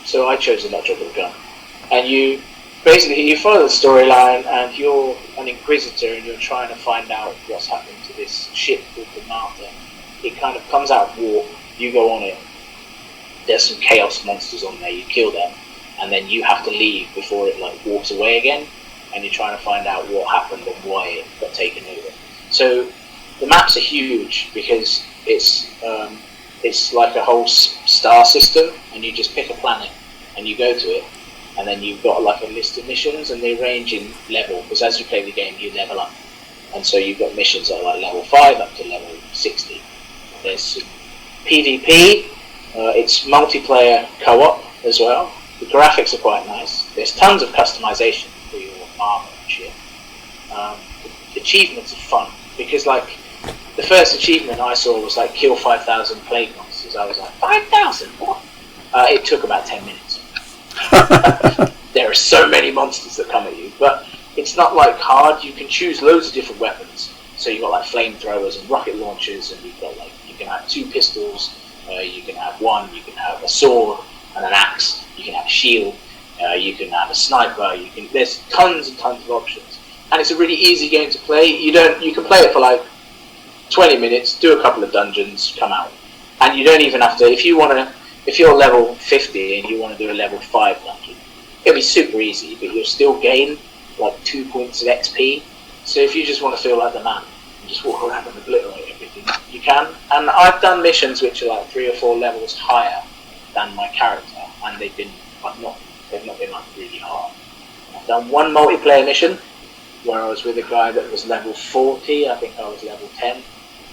So I chose a nut job with a gun. And you follow the storyline, and you're an Inquisitor, and you're trying to find out what's happened to this ship called the Martyr. It kind of comes out of warp, you go on it, there's some chaos monsters on there, you kill them, and then you have to leave before it like warps away again, and you're trying to find out what happened and why it got taken over. So the maps are huge because it's like a whole star system, and you just pick a planet and you go to it, and then you've got like a list of missions, and they range in level, because as you play the game you level up, and so you've got missions that are like level 5 up to level 60. There's some PvP, it's multiplayer co-op as well. The graphics are quite nice. There's tons of customization for your armor and shit. The achievements are fun, because like the first achievement I saw was like kill 5,000 plague monsters. I was like, 5,000? What? It took about 10 minutes. There are so many monsters that come at you, but it's not like hard. You can choose loads of different weapons. So you've got like flamethrowers and rocket launchers, and you've got like, you can have 2 pistols, you can have 1, you can have a sword and an axe, you can have a shield, you can have a sniper, there's tons and tons of options. And it's a really easy game to play. You can play it for like 20 minutes, do a couple of dungeons, come out. And you don't even have to, if you're level 50 and you want to do a level 5 dungeon, it'll be super easy, but you'll still gain like 2 points of XP. So if you just want to feel like the man and just walk around and obliterate everything, you can. And I've done missions which are like 3 or 4 levels higher than my character, and they've not been like really hard. I've done one multiplayer mission where I was with a guy that was level 40, I think I was level 10,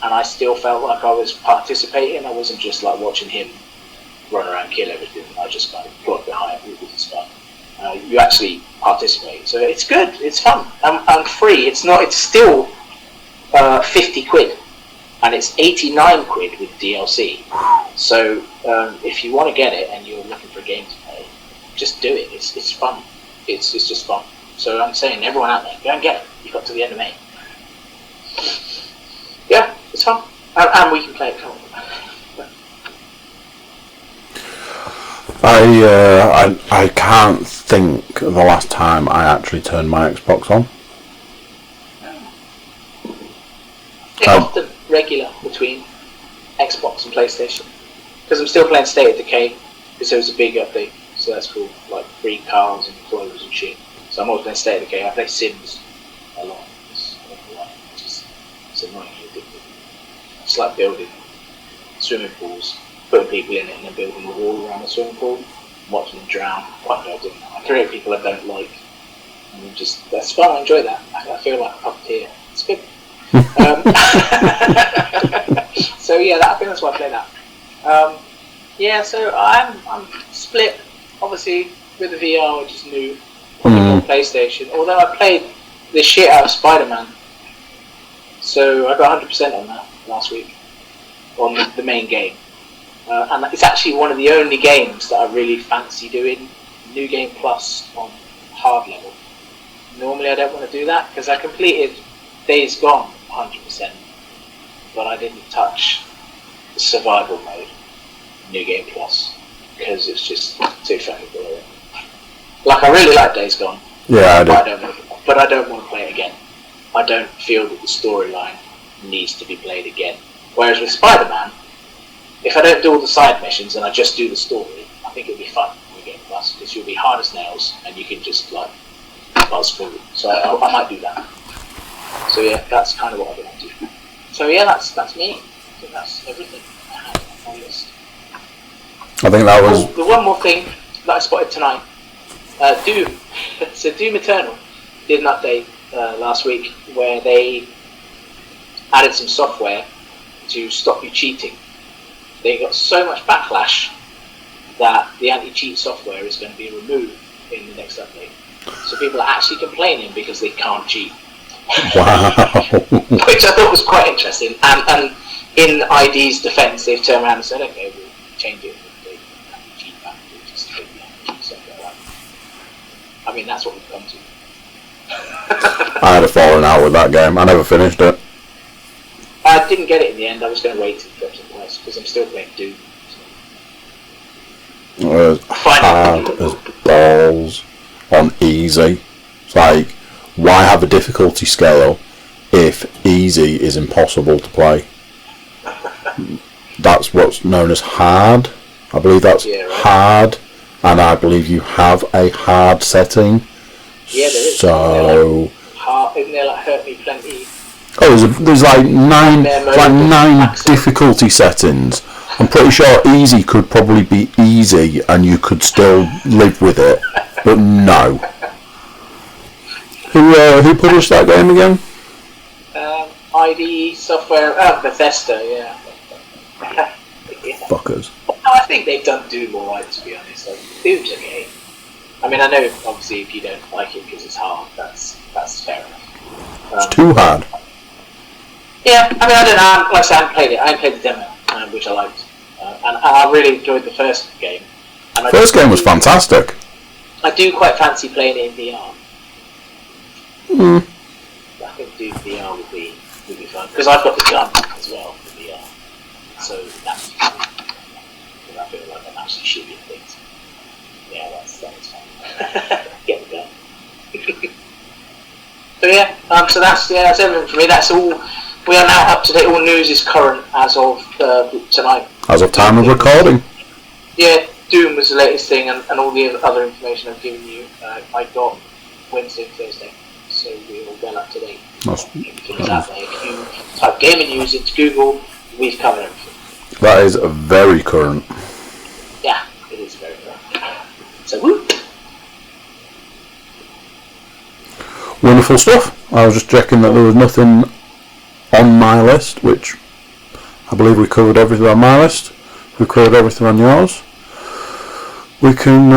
and I still felt like I was participating. I wasn't just like watching him run around, kill everything. I just kind of got behind with and stuff. You actually participate, so it's good. It's fun and free. It's still 50 quid, and it's 89 quid with DLC. So if you want to get it and you're looking for a game to play, just do it. It's fun. It's just fun. So I'm saying, everyone out there, go and get it. You've got to the end of May. Yeah, it's fun, and we can play it. I can't think the last time I actually turned my Xbox on. It's often regular between Xbox and PlayStation, because I'm still playing State of Decay, because there was a big update, so that's cool, like free cars and clothes and shit. So I'm always playing State of Decay. I play Sims a lot. It's annoyingly addictive. It's like building swimming pools, putting people in it and then building a wall around the swimming pool, watching them drown. Quite enjoy doing that. I create people I don't like, and that's fun. I enjoy that. I feel like a puppeteer. It's good. So yeah, I think that's why I play that. Yeah, so I'm split, obviously, with the VR, which is new, on PlayStation. Although I played the shit out of Spider-Man, so I got 100% on that last week on the main game, and it's actually one of the only games that I really fancy doing New Game Plus on hard level. Normally I don't want to do that because I completed Days Gone 100%, but I didn't touch the survival mode New Game Plus because it's just too fucking boring. Like, I really like Days Gone, Yeah, I do. but I don't want to play it again. I don't feel that the storyline needs to be played again. Whereas with Spider-Man, if I don't do all the side missions and I just do the story, I think it'd be fun in New Game Plus because you'll be hard as nails and you can just like buzz forward. So I might do that. So yeah, that's kind of what I've been up to. So yeah, that's me. I think that's everything I had on my list. I think that was... The one more thing that I spotted tonight, Doom. So Doom Eternal did an update last week where they added some software to stop you cheating. They got so much backlash that the anti-cheat software is going to be removed in the next update. So people are actually complaining because they can't cheat. Wow. Which I thought was quite interesting. And in ID's defence, they've turned around and said, okay, we'll change it. Cheat back. We'll just take the anti-cheat software out. I mean, that's what we've come to. I had a falling out with that game. I never finished it. I didn't get it in the end. I was going to wait till it drops in price because I'm still playing Doom. As hard as balls on easy. It's like, why have a difficulty scale if easy is impossible to play? That's what's known as hard. I believe that's hard, and I believe you have a hard setting. Yeah, there is. So, isn't there like Hurt Me Plenty? oh, there's like nine difficulty settings. I'm pretty sure easy could probably be easy and you could still live with it, but no. Who published that game again? ID Software, Bethesda, yeah. Fuckers. I think they've done Doom alright, to be honest. Like, Doom's okay. I mean, I know obviously if you don't like it because it's hard, that's fair enough. It's too hard. Yeah, I mean, I don't know. Like I said, I haven't played it. I haven't played the demo, which I liked, and I really enjoyed the first game. And First game was fantastic. I do quite fancy playing it in VR. I think doing VR would be fun because I've got the gun as well for VR, so that's fun. I feel like I'm actually shooting things. Yeah, that's fun. Get the gun. So yeah, so that's everything for me. That's all. We are now up to date. All news is current as of tonight. As of time of recording. Yeah, Doom was the latest thing, and all the other information I've given you, I got Wednesday and Thursday. So we're all well up to date. Everything is out there. If you type gaming news into Google, we've covered everything. That is very current. Yeah, it is very current. So woo! Wonderful stuff. I was just checking that there was nothing on my list, which I believe we covered everything on my list. We covered everything on yours. We can.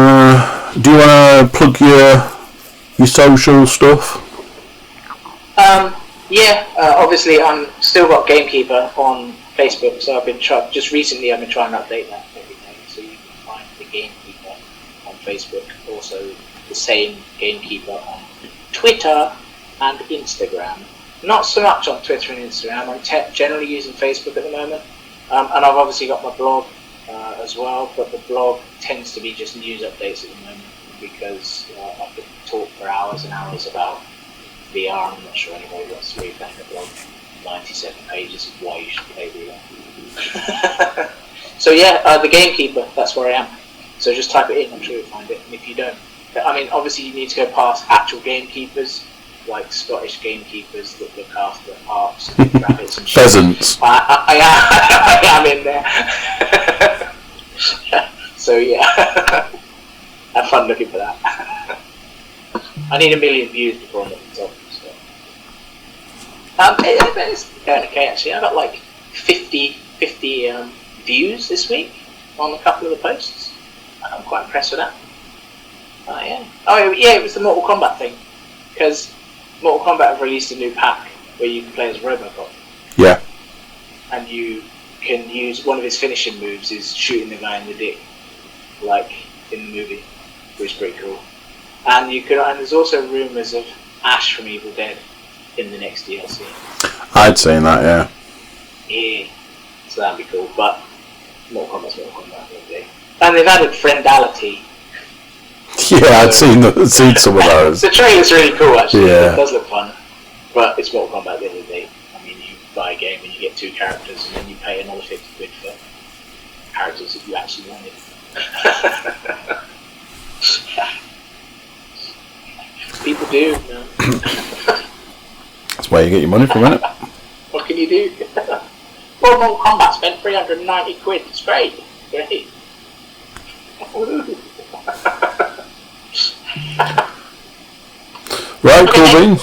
Do you want to plug your social stuff? Yeah, obviously I'm still got Gamekeeper on Facebook, so I've been trying to update that every day, so you can find the Gamekeeper on Facebook. Also, the same Gamekeeper on Twitter and Instagram. Not so much on Twitter and Instagram. I'm generally using Facebook at the moment, and I've obviously got my blog as well. But the blog tends to be just news updates at the moment because I could talk for hours and hours about VR. I'm not sure anybody wants to read that in the blog. 97 pages of why you should play VR. So yeah, the Gamekeeper, that's where I am. So just type it in, I'm sure you'll find it. And if you don't, I mean, obviously you need to go past actual gamekeepers, like Scottish gamekeepers that look after parks and rabbits and shit. Pheasants. I am in there. So yeah, have fun looking for that. I need 1 million views before I'm at the top. It's going okay actually. I got like 50 views this week on a couple of the posts. I'm quite impressed with that. Oh yeah, it was the Mortal Kombat thing, because Mortal Kombat have released a new pack where you can play as Robocop. Yeah. And you can use one of his finishing moves is shooting the guy in the dick, like in the movie, which is pretty cool. And there's also rumours of Ash from Evil Dead in the next DLC. I'd seen that, yeah. Yeah, so that'd be cool. But Mortal Kombat's Mortal Kombat, really. And they've added friendality. Yeah, I'd seen some of those. The trailer's really cool, actually. Yeah. It does look fun. But it's Mortal Kombat at the end of the day. I mean, you buy a game and you get 2 characters, and then you pay another £50 for characters that you actually wanted. People do, man. That's where you get your money from, isn't it? What can you do? Well, Mortal Kombat spent £390. It's great. Great. Right, cool beans.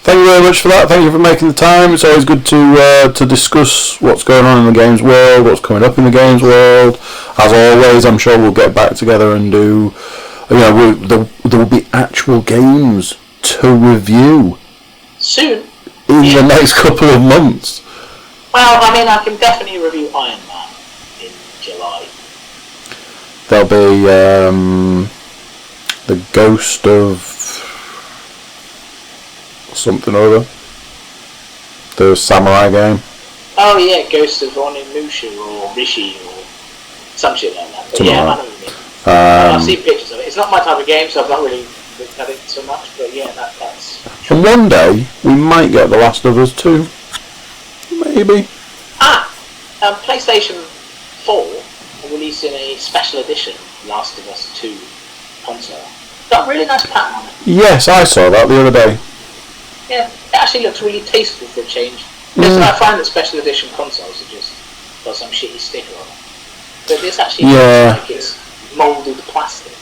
Thank you very much for that. Thank you for making the time. It's always good to discuss what's going on in the games world, what's coming up in the games world. As always, I'm sure we'll get back together and do. There will be actual games to review soon in the next couple of months. Well, I mean, I can definitely review Iron Man in July. There'll be the Ghost of something or other. The samurai game. Oh yeah, Ghost of Onimusha or Rishi or some shit like that. But yeah, I know what you mean. I've seen pictures of it. It's not my type of game, so I've not really looked at it so much. But yeah, that's. And one day we might get The Last of Us 2. Maybe. PlayStation 4 are releasing a special edition Last of Us 2 console. Got a really nice pattern on it. Yes, I saw that the other day. Yeah, it actually looks really tasteful for a change. Because I find that special edition consoles are just got some shitty sticker on it. But this actually looks like it's moulded plastic.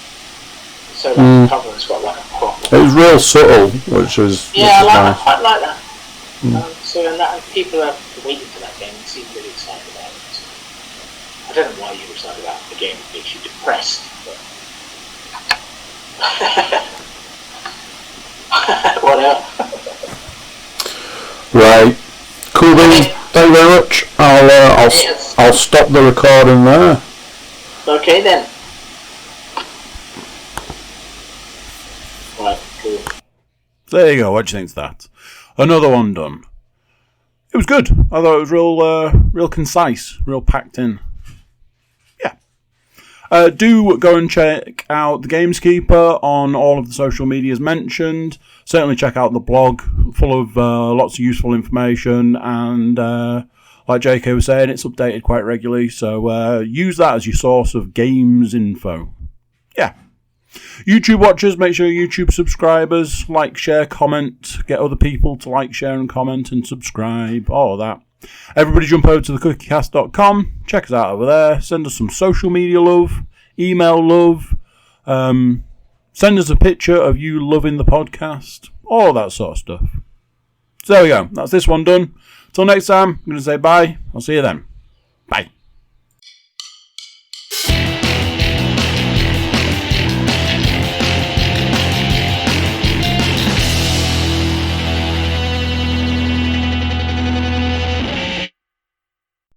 So the cover has got like a proper. It was real subtle, which was. Yeah, I quite like that. So people are waiting for that game and seem really excited about it. So I don't know why you're excited about a game that makes you depressed. But whatever. Right. Cool beans. Thank you very much. I'll stop the recording there. Okay then. Right, cool. There you go. What do you think of that? Another one done. It was good. I thought it was real concise, real packed in. Yeah. Do go and check out the Gameskeeper on all of the social medias mentioned. Certainly check out the blog, full of lots of useful information, and like JK was saying, it's updated quite regularly, so use that as your source of games info. Yeah. YouTube watchers, make sure YouTube subscribers like, share, comment, get other people to like, share and comment and subscribe, all of that. Everybody jump over to thecookiecast.com, check us out over there, send us some social media love, email love, send us a picture of you loving the podcast, all that sort of stuff. So there we go, that's this one done. Till next time, I'm going to say bye, I'll see you then. Bye.